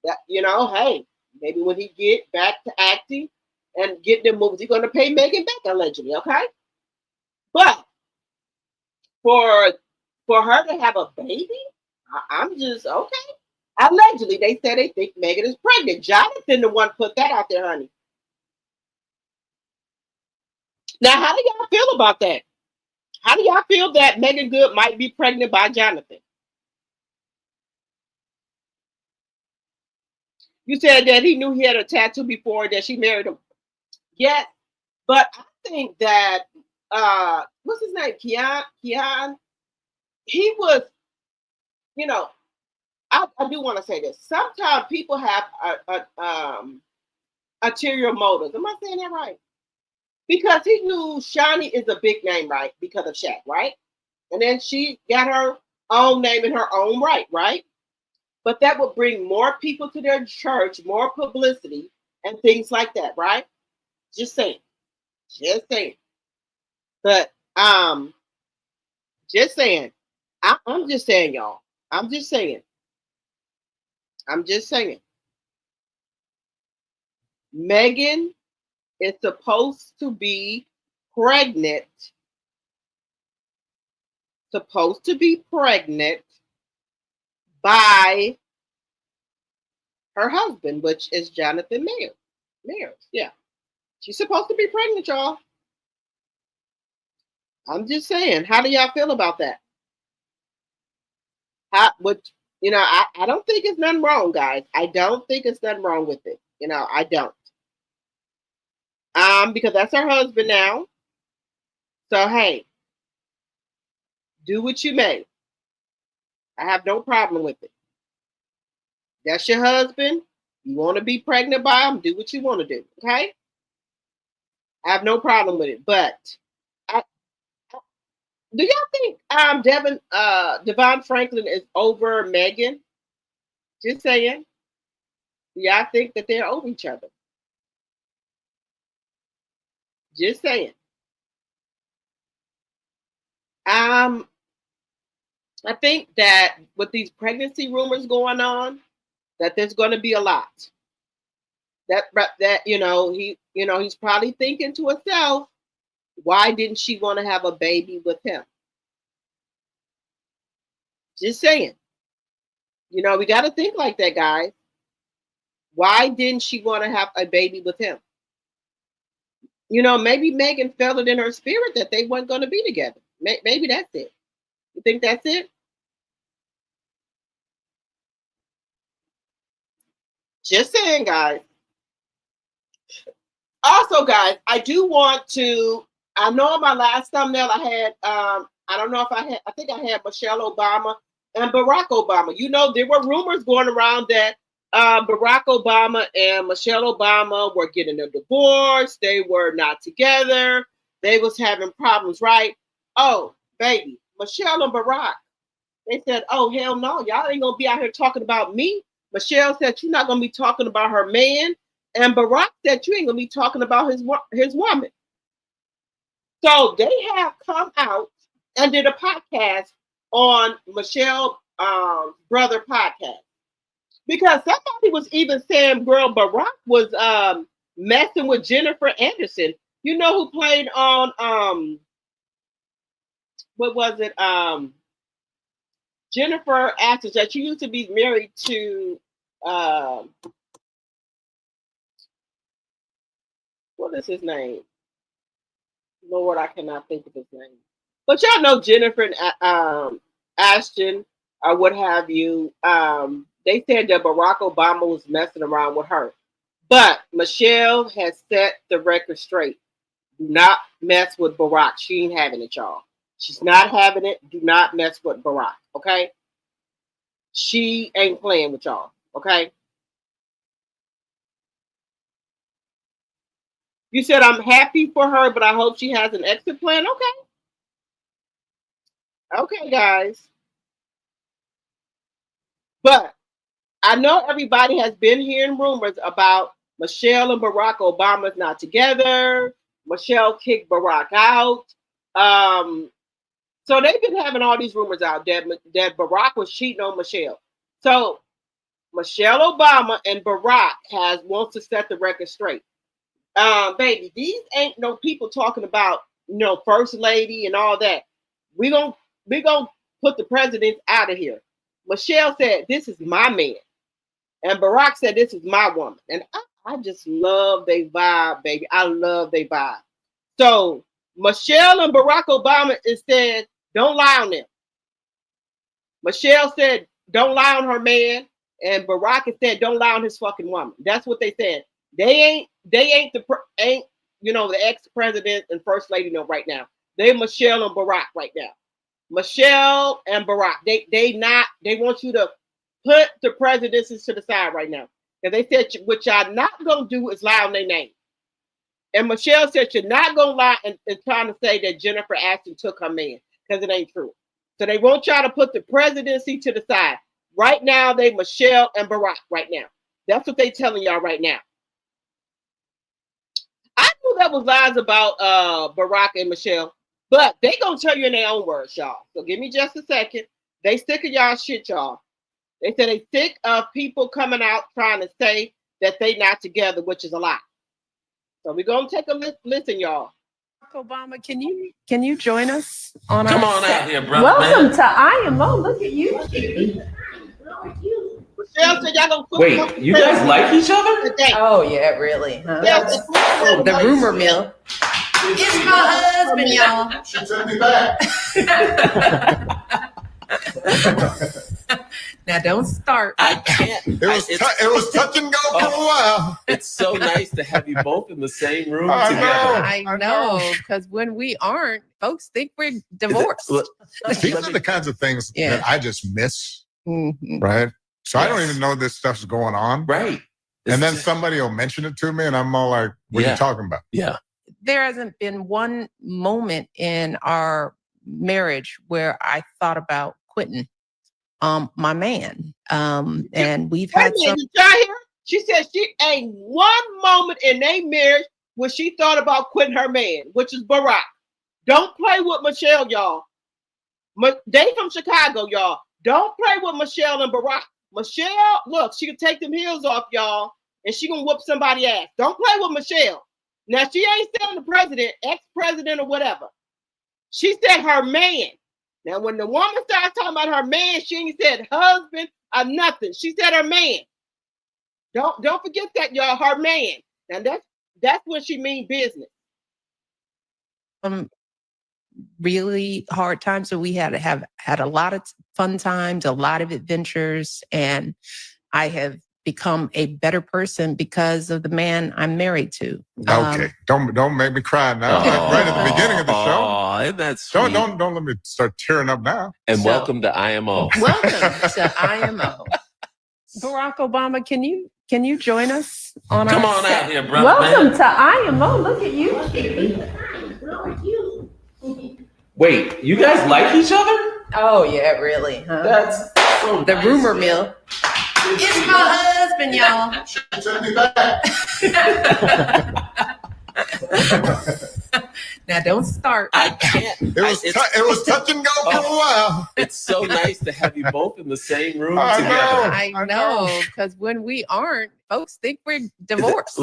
That, hey, maybe when he get back to acting and get the movies, he's going to pay Megan back allegedly, okay? But for her to have a baby, I'm just okay. Allegedly, they said they think Megan is pregnant. Jonathan, the one put that out there, honey. Now, how do y'all feel about that? How do y'all feel that Megan Good might be pregnant by Jonathan? You said that he knew he had a tattoo before that she married him. Yes, but I think that what's his name? Keon. He was, I do want to say this. Sometimes people have ulterior motives. Am I saying that right? Because he knew Shani is a big name, right? Because of Shaq, right? And then she got her own name in her own right? But that would bring more people to their church, more publicity, and things like that, right? Just saying. But just saying. I'm just saying, y'all. I'm just saying. Megan is supposed to be pregnant. By her husband, which is Jonathan Mayers. Yeah. She's supposed to be pregnant, y'all. I'm just saying. How do y'all feel about that? I don't think it's nothing wrong, guys. I don't think it's nothing wrong with it. I don't. Because that's her husband now. So hey, do what you may. I have no problem with it. That's your husband. You want to be pregnant by him, do what you want to do. Okay? I have no problem with it. But Do y'all think Devon Franklin is over Megan? Just saying. Y'all think that they're over each other? Just saying. Um, I think that with these pregnancy rumors going on, that there's going to be a lot. That he's probably thinking to himself, why didn't she want to have a baby with him? Just saying. We got to think like that, guys. Why didn't she want to have a baby with him? Maybe Megan felt it in her spirit that they weren't going to be together. Maybe that's it. You think that's it? Just saying, guys. Also, guys, I do want to. I know on my last thumbnail I had. I don't know if I had. I think I had Michelle Obama and Barack Obama. There were rumors going around that Barack Obama and Michelle Obama were getting a divorce. They were not together. They was having problems, right? Oh, baby, Michelle and Barack. They said, "Oh, hell no, y'all ain't gonna be out here talking about me." Michelle said, "You're not gonna be talking about her man," and Barack said, "You ain't gonna be talking about his woman." So they have come out and did a podcast on Michelle brother podcast, because somebody was even saying, "Girl, Barack was messing with Jennifer Anderson." Who played on what was it? Jennifer Aniston, that she used to be married to what is his name? Lord, I cannot think of his name. But y'all know Jennifer and Ashton or what have you. They said that Barack Obama was messing around with her. But Michelle has set the record straight. Do not mess with Barack. She ain't having it, y'all. She's not having it. Do not mess with Barack, okay? She ain't playing with y'all, okay? You said, I'm happy for her, but I hope she has an exit plan. Okay. Okay, guys. But I know everybody has been hearing rumors about Michelle and Barack Obama's not together. Michelle kicked Barack out. So they've been having all these rumors out that Barack was cheating on Michelle. So Michelle Obama and Barack wants to set the record straight. Baby, these ain't no people talking about, first lady and all that. We gonna put the president out of here. Michelle said, "This is my man," and Barack said, "This is my woman." And I just love they vibe, baby. I love they vibe. So Michelle and Barack Obama said, "Don't lie on them." Michelle said, "Don't lie on her man," and Barack said, "Don't lie on his fucking woman." That's what they said. They ain't the ex-president and first lady right now. They Michelle and Barack right now. Michelle and Barack. They want you to put the presidencies to the side right now. And they said what y'all not gonna do is lie on their name. And Michelle said you're not gonna lie and trying to say that Jennifer Aniston took her man, because it ain't true. So they want y'all to put the presidency to the side. Right now, they Michelle and Barack right now. That's what they telling y'all right now. I knew that was lies about Barack and Michelle, but they gonna tell you in their own words, y'all. So give me just a second. They sick of y'all shit, y'all. They said they sick of people coming out trying to say that they not together, which is a lie. So we're gonna take a listen, y'all. Obama, can you join us on Come our on set? out here, brother. Welcome to IMO. Look at you. Michelle said y'all gonna Wait, you guys like each other? today. Oh yeah, really? Huh? The rumor mill. It's my husband, y'all. She took me back. Now don't start. I can't. It was touch and go for a while. It's so nice to have you both in the same room I together. I know, because when we aren't, folks think we're divorced. These are the kinds of things that I just miss, right? So I don't even know this stuff's going on. Right. And then somebody will mention it to me and I'm all like, what are you talking about? Yeah. There hasn't been one moment in our marriage where I thought about quitting my man. And we've had some. Did y'all hear? She said she ain't one moment in their marriage when she thought about quitting her man, which is Barack. Don't play with Michelle, y'all. They from Chicago, y'all. Don't play with Michelle and Barack. Michelle, look, she can take them heels off, y'all, and she gonna whoop somebody's ass. Don't play with Michelle. Now, she ain't saying the president, ex-president or whatever. She said her man. Now, when the woman starts talking about her man, she ain't said husband or nothing. She said her man. Don't forget that, y'all. Her man. Now, that's what she mean business. Really hard times. So we had a lot of fun times, a lot of adventures, and I have become a better person because of the man I'm married to. Okay, don't make me cry now. Right at the beginning of the show. Oh, isn't that sweet? Don't let me start tearing up now. And welcome to IMO. Welcome to IMO. Barack Obama, can you join us on Come our on set? out here, brother. Welcome to IMO. Look at you. Wait, you guys like each other? Oh yeah, really? Huh? That's so the nice, rumor man. mill. It's my husband, y'all. Now don't start. I can't. It was touch and go for a while. It's so nice to have you both in the same room I together. I know, because when we aren't, folks think we're divorced.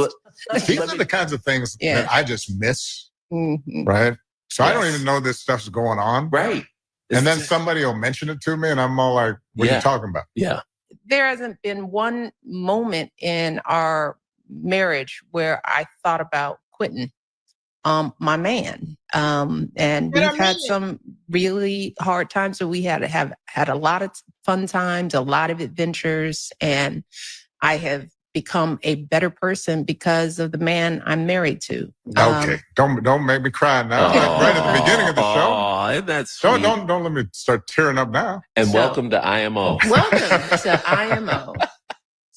These are the kinds of things that I just miss, right? So I don't even know this stuff's going on. Right. And then somebody will mention it to me and I'm all like, what are you talking about? Yeah. There hasn't been one moment in our marriage where I thought about quitting my man. And we've had some really hard times. So we had a lot of fun times, a lot of adventures, and I have become a better person because of the man I'm married to. Okay, don't make me cry now. Right at the beginning of the show. Oh, isn't that sweet? Don't let me start tearing up now. And welcome to IMO. Welcome to IMO.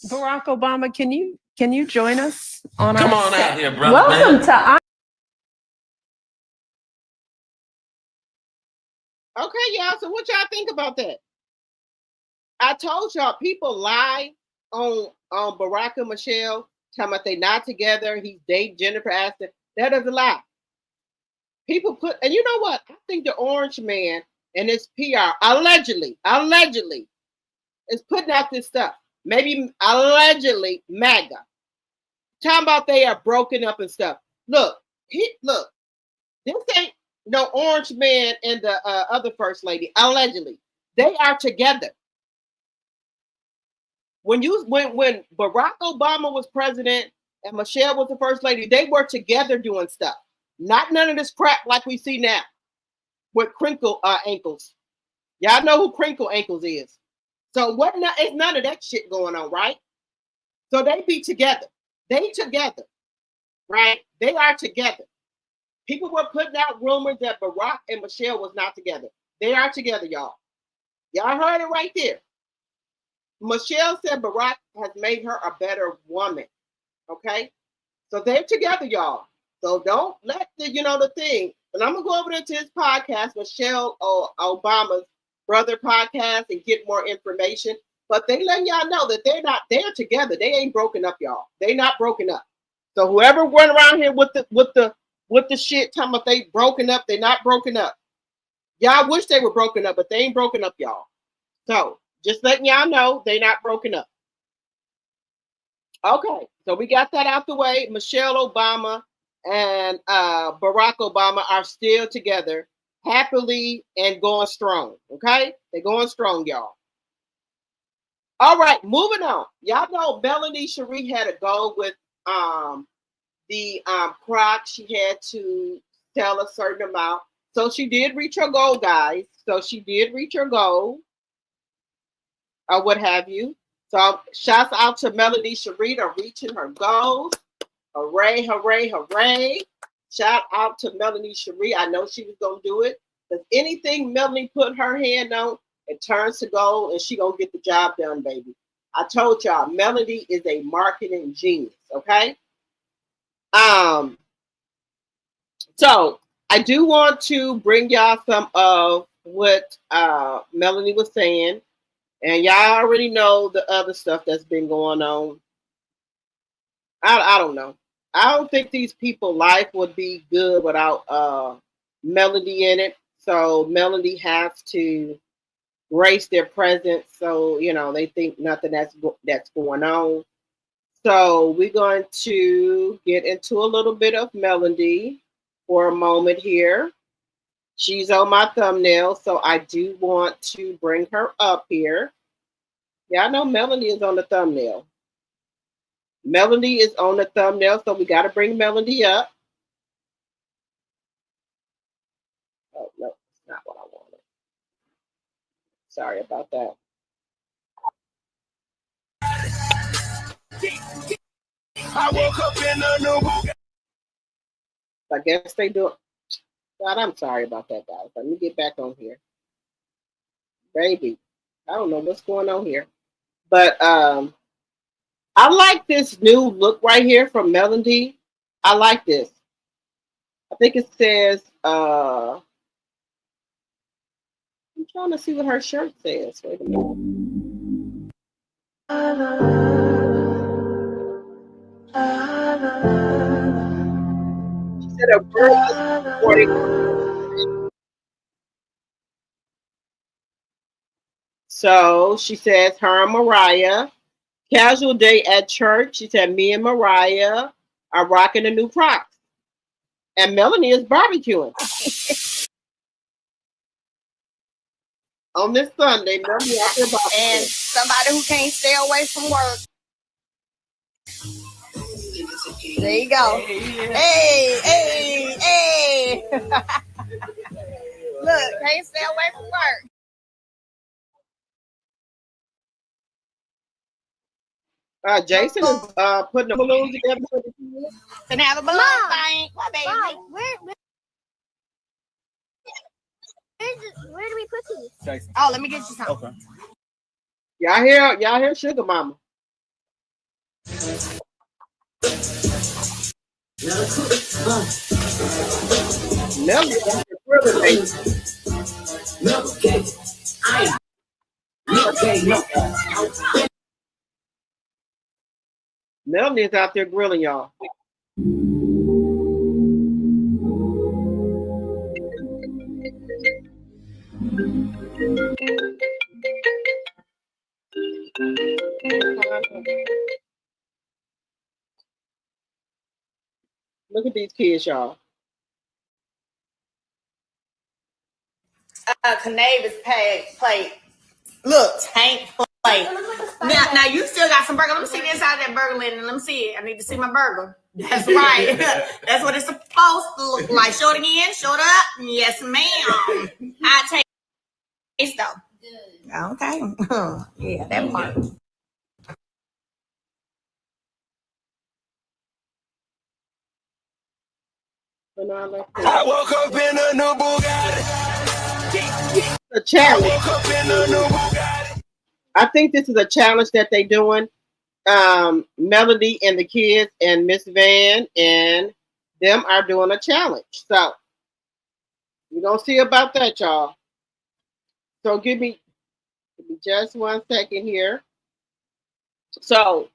Barack Obama, can you join us on Come our on set? out here, brother. Welcome to IMO. Okay, y'all. So what y'all think about that? I told y'all people lie on Barack and Michelle, talking about they not together. He's dating Jennifer Aniston. That is a lie. People put, and you know what? I think the Orange Man and his PR allegedly is putting out this stuff. Maybe allegedly MAGA. Talking about they are broken up and stuff. Look, this ain't no Orange Man and the other first lady. Allegedly, they are together. When Barack Obama was president and Michelle was the first lady, they were together doing stuff. Not none of this crap like we see now with crinkle ankles. Y'all know who Crinkle Ankles is. So it's none of that shit going on, right? So they be together. They together, right? They are together. People were putting out rumors that Barack and Michelle was not together. They are together, y'all. Y'all heard it right there. Michelle said Barack has made her a better woman. Okay? So they're together, y'all. So don't let the thing. And I'm going to go over there to his podcast, Michelle Obama's brother podcast, and get more information. But they letting y'all know that they're together. They ain't broken up, y'all. They not broken up. So whoever run around here with the shit talking about they broken up, they not broken up. Y'all wish they were broken up, but they ain't broken up, y'all. So just letting y'all know they not broken up. Okay, so we got that out the way. Michelle Obama and Barack Obama are still together, happily and going strong. Okay, they're going strong, y'all. All right, moving on. Y'all know Melanie Cherie had a goal with the Crocs. She had to sell a certain amount. So she did reach her goal, guys. So she did reach her goal. Or what have you. So shouts out to Melanie Cherie on reaching her goals. Hooray, hooray, hooray. Shout out to Melanie Cherie. I know she was going to do it. Because anything Melanie put her hand on, it turns to gold and she going to get the job done, baby. I told y'all, Melanie is a marketing genius, okay? So I do want to bring y'all some of what Melanie was saying. And y'all already know the other stuff that's been going on. I don't know. I don't think these people's life would be good without Melody in it. So Melody has to grace their presence, so they think nothing that's going on. So we're going to get into a little bit of Melody for a moment here. She's on my thumbnail, so I do want to bring her up here. Yeah, I know Melody is on the thumbnail. Melody is on the thumbnail, so we got to bring Melody up. Oh, no, it's not what I wanted. Sorry about that. I woke up in a new. I guess they do it. God, I'm sorry about that, guys. Let me get back on here. Baby, I don't know what's going on here. But I like this new look right here from Melody. I like this. I think it says, I'm trying to see what her shirt says. Wait a minute. She said a bird is recording. So she says her and Mariah. Casual day at church. She said me and Mariah are rocking the new Crocs. And Melanie is barbecuing. On this Sunday, Melanie out there barbecuing. And somebody who can't stay away from work. There you go. Hey, hey, hey. Look, can't stay away from work. Jason is putting the balloons together. Can have a balloon thing. What, baby? Mom, where do we put these? Jason. Oh, let me get you some. Okay. Y'all hear Sugar Mama. Melanie is out there grilling, y'all. Look at these kids, y'all. Canavis plate. Look, tank plate. Now you still got some burger. Let me see the inside of that burger lid. Let me see it. I need to see my burger. That's right. That's what it's supposed to look like. Show it again. Show it up. Yes, ma'am. I taste though. Okay. Yeah, that part. I woke up in a new Bugatti. A challenge. I woke up in a new Bugatti. I think this is a challenge that they're doing. Melody and the kids and Miss Van and them are doing a challenge. So we're gonna see about that, y'all. So give me just 1 second here. So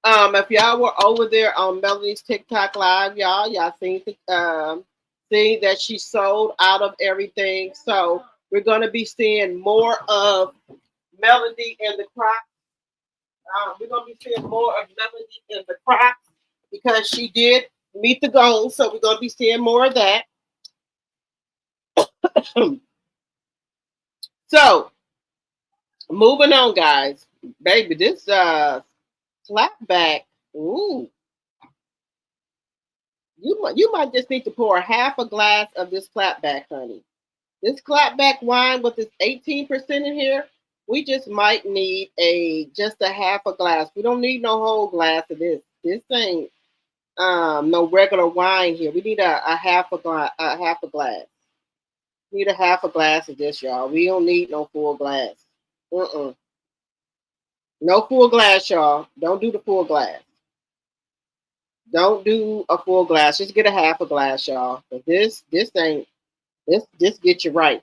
if y'all were over there on Melody's TikTok live, y'all seen that she sold out of everything. So we're gonna be seeing more of Melody and the Crocs. We're gonna be seeing more of Melody and the Crocs because she did meet the goal. So we're gonna be seeing more of that. So moving on, guys. Baby, this Clapback. Ooh. You might just need to pour half a glass of this Clapback, honey. This Clapback wine with this 18% in here, we just might need just a half a glass. We don't need no whole glass of this. This ain't no regular wine here. We need a half a glass. We need a half a glass of this, y'all. We don't need no full glass. No full glass, y'all. Don't do the full glass. Don't do a full glass. Just get a half a glass, y'all. But this get you right.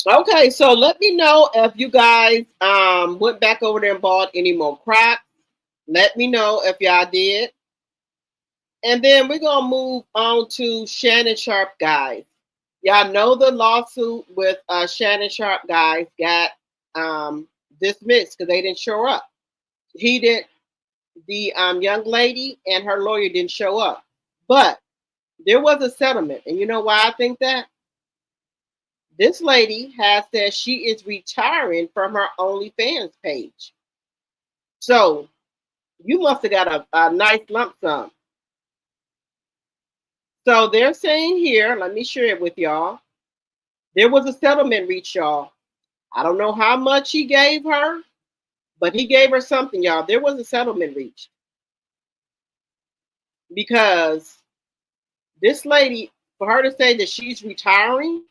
Okay, so let me know if you guys went back over there and bought any more crap. Let me know if y'all did. And then we're gonna move on to Shannon Sharpe, guys. Y'all know the lawsuit with Shannon Sharpe, guys, got dismissed because they didn't show up. He did. The young lady and her lawyer didn't show up, but there was a settlement. And you know why I think that? This lady has said she is retiring from her OnlyFans page. So you must have got a nice lump sum. So they're saying here, let me share it with y'all. There was a settlement reached, y'all. I don't know how much he gave her, but he gave her something, y'all. There was a settlement reached. Because this lady, for her to say that she's retiring,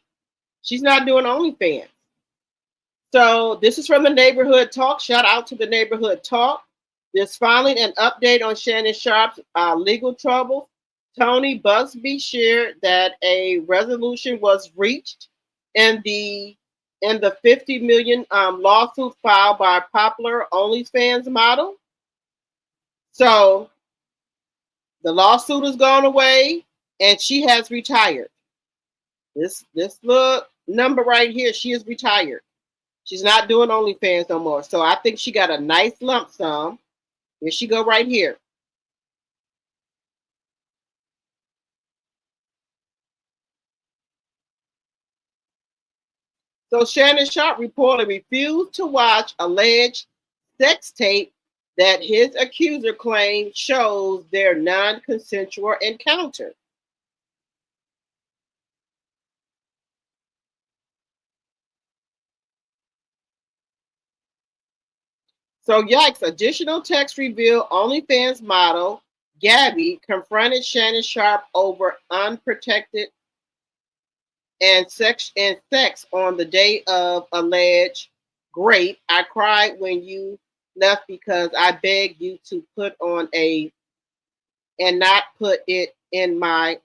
she's not doing OnlyFans. So this is from the Neighborhood Talk. Shout out to the Neighborhood Talk. There's finally an update on Shannon Sharpe's legal troubles. Tony Busby shared that a resolution was reached in the 50 million lawsuit filed by a popular OnlyFans model. So the lawsuit has gone away and she has retired. This little number right here, she is retired. She's not doing OnlyFans no more. So I think she got a nice lump sum. Here she go right here. So Shannon Sharpe reportedly refused to watch alleged sex tape that his accuser claimed shows their non-consensual encounter. So yikes, additional text reveal OnlyFans model Gabby confronted Shannon Sharpe over unprotected and sex on the day of alleged rape. I cried when you left because I begged you to put on and not put it in my,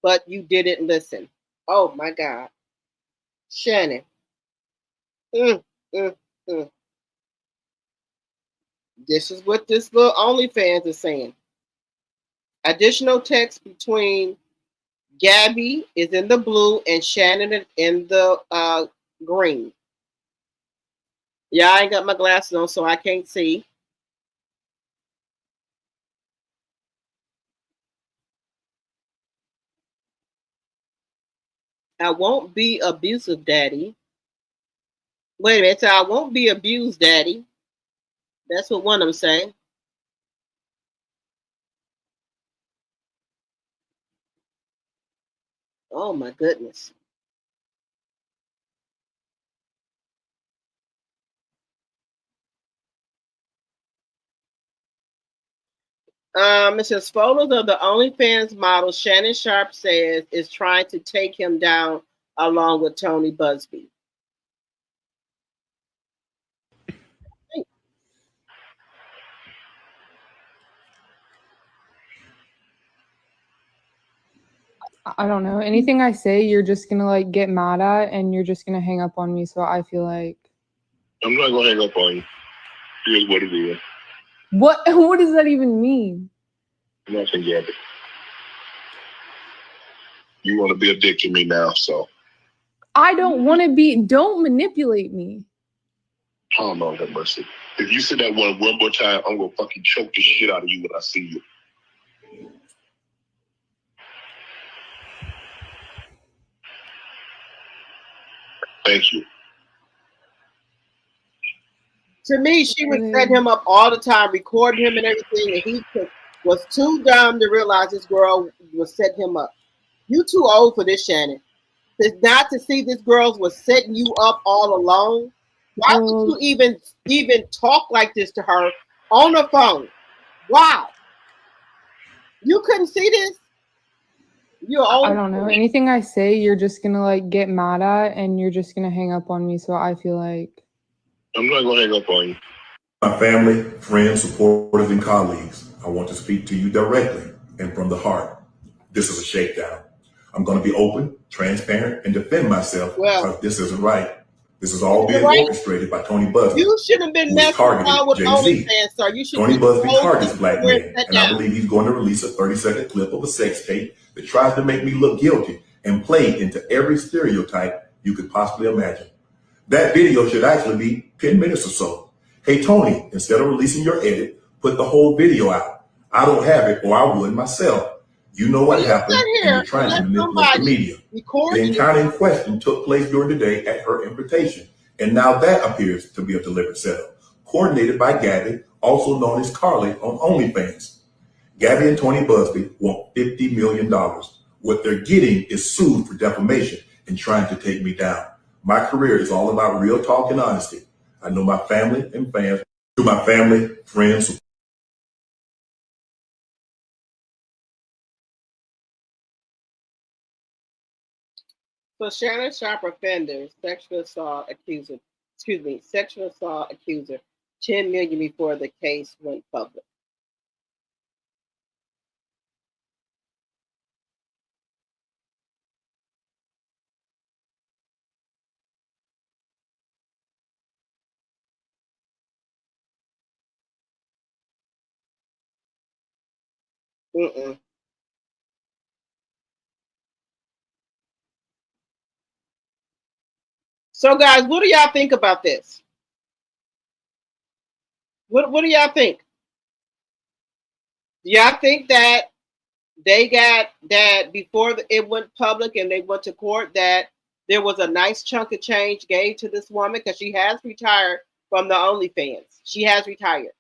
but you didn't listen. Oh my God. Shannon. This is what this little OnlyFans is saying. Additional text between Gabby is in the blue and Shannon is in the green. Yeah, I ain't got my glasses on, so I can't see. I won't be abusive, Daddy. Wait a minute, so I won't be abused, Daddy. That's what one of them say. Oh my goodness. It says photos of the OnlyFans model Shannon Sharpe says is trying to take him down along with Tony Busby. I don't know. Anything I say, you're just gonna like get mad at, and you're just gonna hang up on me. So I feel like I'm not gonna hang up on you. Here's what it is. What? What does that even mean? Nothing, Gabby. You want to be a dick to me now, so I don't want to be. Don't manipulate me. Oh no, have mercy. If you say that one more time, I'm gonna fucking choke the shit out of you when I see you. Thank you. To me, she would set him up all the time, record him and everything, and he was too dumb to realize this girl was setting him up. You too old for this, Shannon. Not to see this girl was setting you up all alone. Why would you even talk like this to her on the phone? Wow. You couldn't see this? You're old. I don't know. Anything I say, you're just gonna like get mad at, and you're just gonna hang up on me. So I feel like I'm not gonna hang up on you. My family, friends, supporters, and colleagues, I want to speak to you directly and from the heart. This is a shakedown. I'm going to be open, transparent, and defend myself because this isn't right. This is all being orchestrated by Tony Busby. You should have been messing around with OnlyFans, sir. You should Tony Busby targets black men, and I believe he's going to release a 30-second clip of a sex tape that tries to make me look guilty and play into every stereotype you could possibly imagine. That video should actually be 10 minutes or so. Hey, Tony, instead of releasing your edit, put the whole video out. I don't have it, or I would myself. You know what happened, and you're trying to manipulate the media. The encounter in question took place during the day at her invitation, and now that appears to be a deliberate setup, coordinated by Gabby, also known as Carly on OnlyFans. Gabby and Tony Busby want $50 million. What they're getting is sued for defamation and trying to take me down. My career is all about real talk and honesty. I know my family and fans, to my family, friends. So Shannon Sharpe offender, sexual assault accuser, 10 million before the case went public. So, guys, what do y'all think about this? What do y'all think? Do y'all think that they got that before it went public and they went to court that there was a nice chunk of change gave to this woman because she has retired from the OnlyFans? She has retired.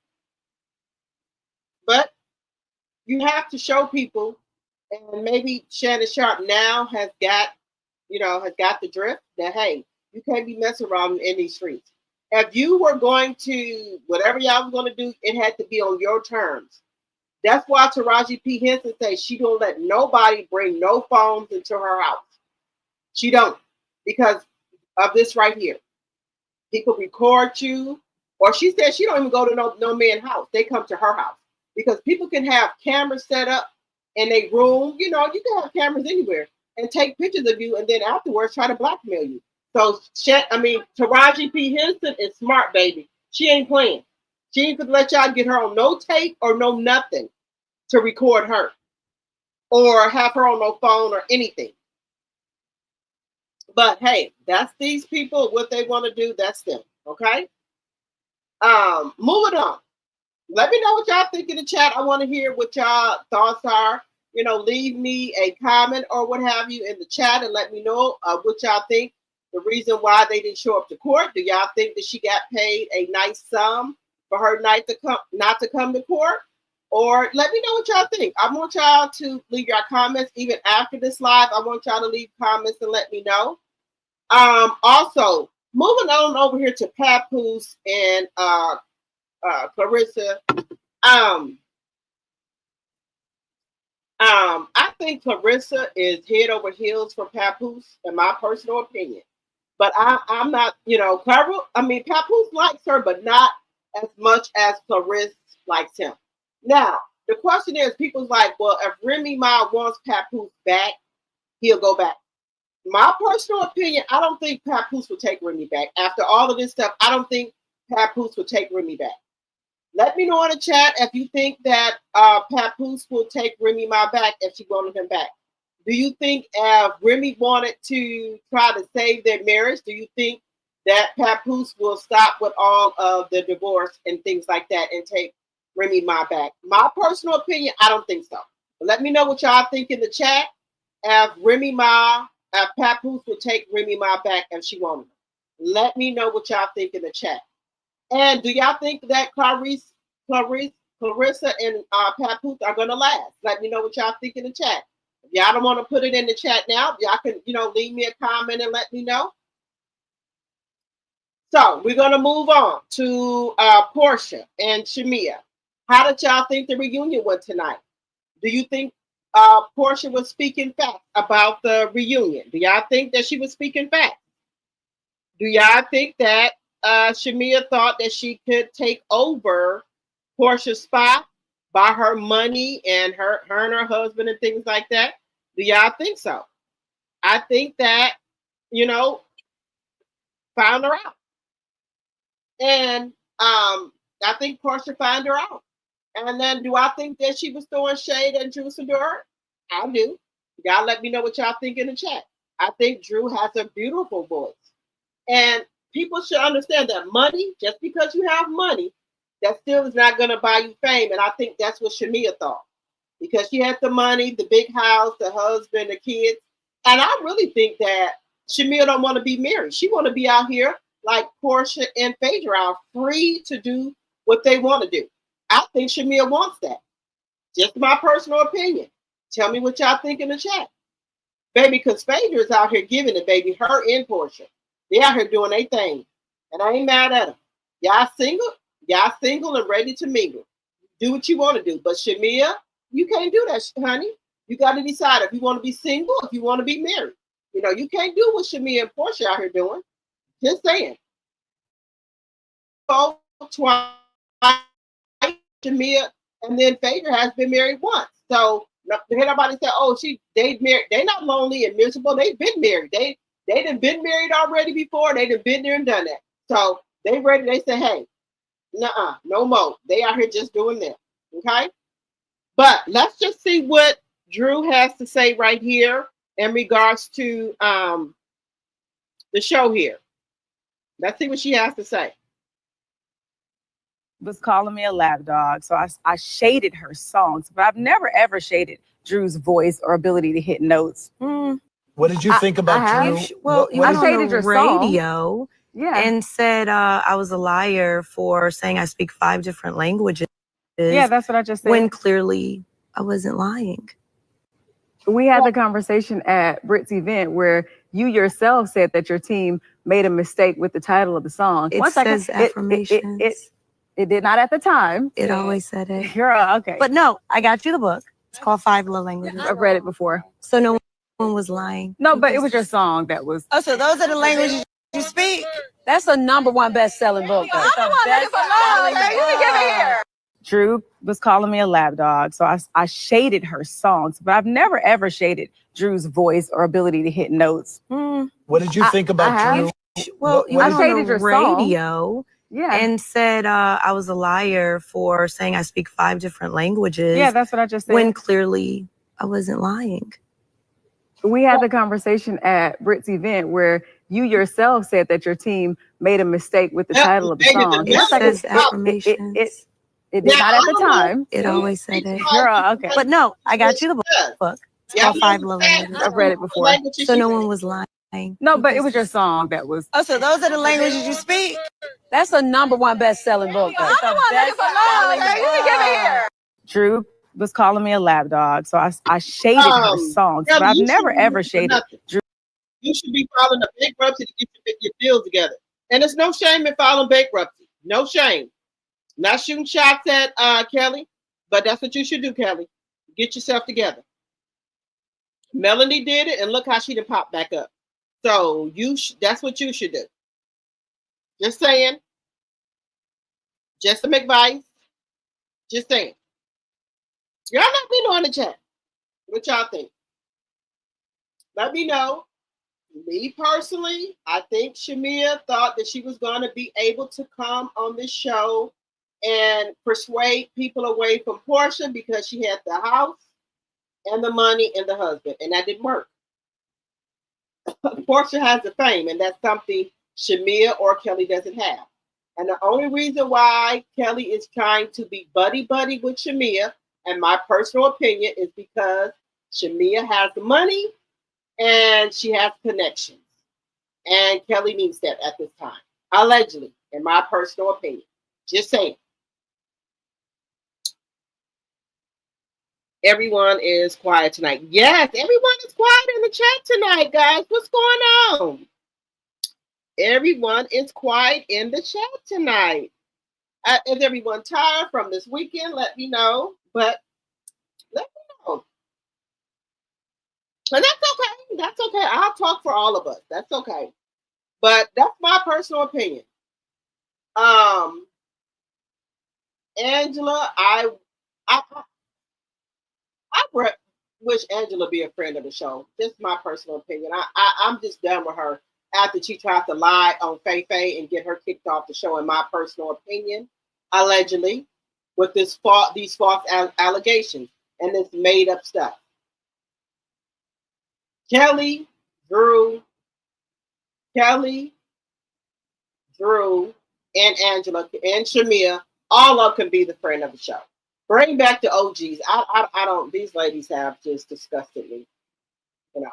But you have to show people, and maybe Shannon Sharpe now has got the drift that, hey, you can't be messing around in these streets. If you were going to, whatever y'all was going to do, it had to be on your terms. That's why Taraji P. Henson says she don't let nobody bring no phones into her house. She don't, because of this right here. People record you, or she said she don't even go to no man's house. They come to her house because people can have cameras set up in a room. You know, you can have cameras anywhere and take pictures of you, and then afterwards try to blackmail you. So, Taraji P. Henson is smart, baby. She ain't playing. She ain't gonna let y'all get her on no tape or no nothing to record her or have her on no phone or anything. But hey, that's these people, what they want to do, that's them. Okay. Moving on. Let me know what y'all think in the chat. I want to hear what y'all thoughts are. You know, leave me a comment or what have you in the chat and let me know what y'all think. The reason why they didn't show up to court. Do y'all think that she got paid a nice sum for her not to come to court? Or let me know what y'all think. I want y'all to leave your comments even after this live. I want y'all to leave comments and let me know. Also, moving on over here to Papoose and Clarissa. I think Clarissa is head over heels for Papoose, in my personal opinion. But I'm not, Papoose likes her, but not as much as Clarissa likes him. Now, the question is, people's like, well, if Remy Ma wants Papoose back, he'll go back. My personal opinion, I don't think Papoose will take Remy back. After all of this stuff, I don't think Papoose will take Remy back. Let me know in the chat if you think that Papoose will take Remy Ma back if she wanted him back. Do you think if Remy wanted to try to save their marriage, do you think that Papoose will stop with all of the divorce and things like that and take Remy Ma back? My personal opinion, I don't think so. But let me know what y'all think in the chat. If Papoose will take Remy Ma back if she wanted him. Let me know what y'all think in the chat. And do y'all think that Clarissa and Papoose are going to last? Let me know what y'all think in the chat. If y'all don't want to put it in the chat now, y'all can, leave me a comment and let me know. So we're going to move on to Portia and Shamia. How did y'all think the reunion went tonight? Do you think Portia was speaking facts about the reunion? Do y'all think that she was speaking facts? Do y'all think that Shamia thought that she could take over Portia's spot by her money and her and her husband and things like that. Do y'all think so? I think that, found her out. And I think Portia found her out. And then do I think that she was throwing shade at Drew Sidora? I do. Y'all let me know what y'all think in the chat. I think Drew has a beautiful voice. And people should understand that money, just because you have money, that still is not going to buy you fame. And I think that's what Shamia thought. Because she had the money, the big house, the husband, the kids. And I really think that Shamia don't want to be married. She want to be out here like Portia and Phaedra are free to do what they want to do. I think Shamia wants that. Just my personal opinion. Tell me what y'all think in the chat. Baby, because Phaedra is out here giving it, baby. Her and Portia. They out here doing their thing. And I ain't mad at them. Y'all single? Y'all single and ready to mingle. Do what you want to do. But Shamia, you can't do that, honey. You got to decide if you want to be single, if you want to be married. You can't do what Shamia and Portia out here doing. Just saying. Twice, Shamia and then Phaedra has been married once. So nobody say, oh, they married. They not lonely and miserable. They've been married. They done been married already before. They done been there and done that. So they ready. They say, hey, no more. They out here just doing that. Okay. But let's just see what Drew has to say right here in regards to the show here. Let's see what she has to say. Was calling me a lap dog, so I shaded her songs, but I've never ever shaded Drew's voice or ability to hit notes. What did you think about Drew? Well, you went on the radio and said I was a liar for saying I speak 5 different languages. Yeah, that's what I just said. When clearly I wasn't lying. We had the conversation at Britt's event where you yourself said that your team made a mistake with the title of the song. It says affirmations. It did not at the time. It always said it. You're okay. But no, I got you the book. It's called 5 Love Languages. I've read it before. So no one was lying. No, but it was your song that was. Oh, so those are the languages you speak? That's a #1 best-selling book. Drew was calling me a lap dog, so I shaded her songs, but I've never ever shaded Drew's voice or ability to hit notes. What did you think about Drew? Well, you went on the radio and said I was a liar for saying I speak 5 different languages. Yeah, that's what I just said. When clearly I wasn't lying. We had the conversation at Britt's event where you yourself said that your team made a mistake with the title of the song. It says affirmations. It did not at the time. It always said it. Girl, okay. But no, I got you the book. It's called 5 Love Languages. I've read it before. So no one was lying. No, but it was your song that was. Oh, so those are the languages you speak? That's a #1 best-selling book. Drew was calling me a lap dog, so I shaded her songs, but I've never ever shaded Drew. You should be filing a bankruptcy to get your deals together. And there's no shame in filing bankruptcy. No shame. Not shooting shots at Kelly, but that's what you should do, Kelly. Get yourself together. Melanie did it, and look how she done popped back up. So that's what you should do. Just saying. Just some advice. Just saying. Y'all let me know in the chat what y'all think. Let me know. Me personally, I think Shamia thought that she was going to be able to come on this show and persuade people away from Portia because she had the house and the money and the husband, and that didn't work. Portia has the fame, and that's something Shamia or Kelly doesn't have. And the only reason why Kelly is trying to be buddy-buddy with Shamia, and my personal opinion, is because Shamia has the money and she has connections. And Kelly needs that at this time. Allegedly, in my personal opinion. Just saying. Everyone is quiet tonight. Yes, everyone is quiet in the chat tonight, guys. What's going on? Everyone is quiet in the chat tonight. Is everyone tired from this weekend? Let me know. But let me know. And that's okay. That's okay. I'll talk for all of us. That's okay. But that's my personal opinion. Angela, I wish Angela be a friend of the show. Just my personal opinion. I'm just done with her after she tried to lie on Faye Faye and get her kicked off the show. In my personal opinion, allegedly, with these false allegations and this made up stuff. Kelly, Drew, and Angela and Shamia, all of them can be the friend of the show. Bring back the OGs. I don't. These ladies have just disgusted me. You know,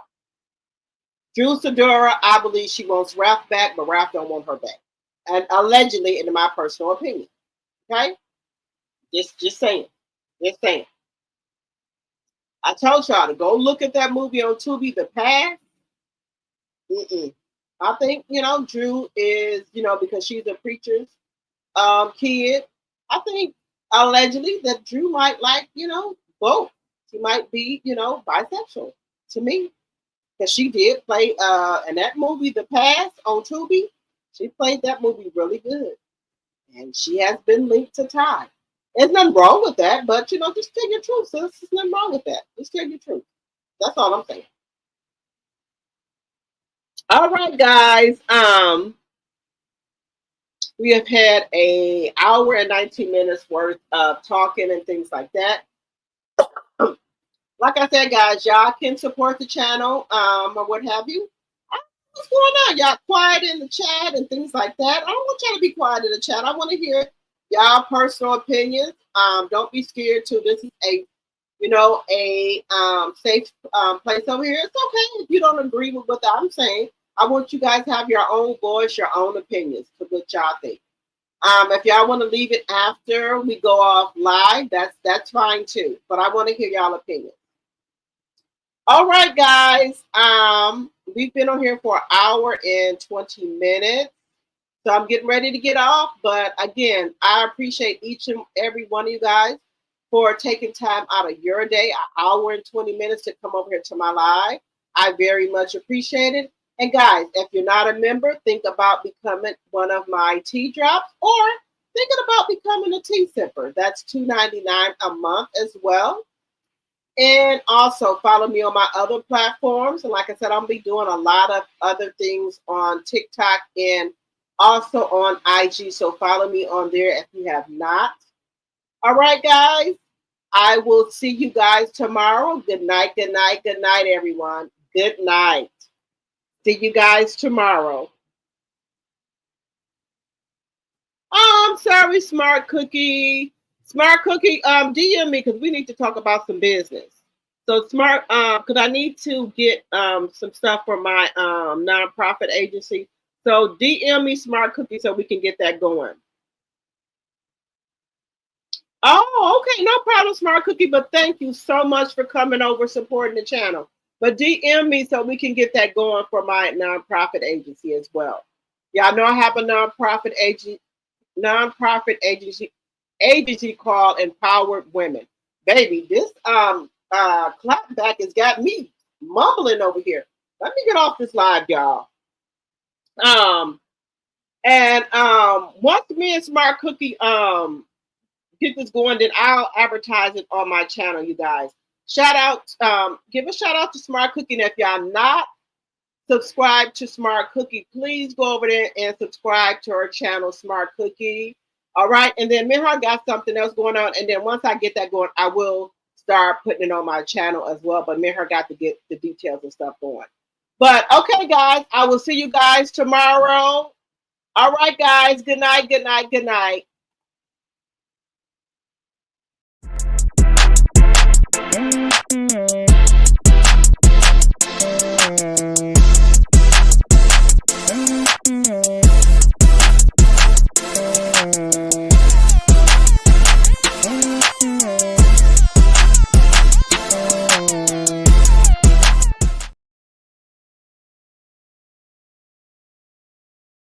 Drew Sidora, I believe she wants Ralph back, but Ralph don't want her back, and allegedly, in my personal opinion. Okay, just saying, just saying. I told y'all to go look at that movie on Tubi, The Past. I think Drew is because she's a preacher's kid. I think allegedly that Drew might like both. She might be bisexual to me because she did play in that movie The Past on Tubi. She played that movie really good, and she has been linked to Ty. There's nothing wrong with that, but just tell your truth, sis. There's nothing wrong with that. Just tell your truth. That's all I'm saying. All right, guys. We have had an hour and 19 minutes worth of talking and things like that. Like I said, guys, y'all can support the channel or what have you. What's going on? Y'all quiet in the chat and things like that. I don't want y'all to be quiet in the chat. I want to hear y'all personal opinions. Don't be scared to. This is a safe place over here. It's okay if you don't agree with what I'm saying. I want you guys to have your own voice, your own opinions to what y'all think. If y'all want to leave it after we go off live, that's fine too. But I want to hear y'all opinions. All right, guys. We've been on here for an hour and 20 minutes. So I'm getting ready to get off. But again, I appreciate each and every one of you guys for taking time out of your day, an hour and 20 minutes to come over here to my live. I very much appreciate it. And guys, if you're not a member, think about becoming one of my tea drops or thinking about becoming a tea sipper. That's $2.99 a month as well. And also follow me on my other platforms. And like I said, I'll be doing a lot of other things on TikTok and also on IG. So follow me on there if you have not. All right, guys. I will see you guys tomorrow. Good night, good night, good night, everyone. Good night. See you guys tomorrow. I'm sorry, Smart Cookie. Smart Cookie, DM me because we need to talk about some business. So Smart, because I need to get some stuff for my nonprofit agency. So DM me, Smart Cookie, so we can get that going. Oh, okay, no problem, Smart Cookie. But thank you so much for coming over, supporting the channel. But DM me so we can get that going for my nonprofit agency as well. Y'all know I have a nonprofit agency called Empowered Women. Baby, this clapback has got me mumbling over here. Let me get off this live, y'all. Once me and Smart Cookie get this going, then I'll advertise it on my channel, you guys. Shout out, give a shout out to Smart Cookie. And if y'all not subscribed to Smart Cookie, please go over there and subscribe to her channel, Smart Cookie. All right. And then Minhar got something else going on. And then once I get that going, I will start putting it on my channel as well. But Minhar got to get the details and stuff going. But okay, guys, I will see you guys tomorrow. All right, guys. Good night. Good night. Good night.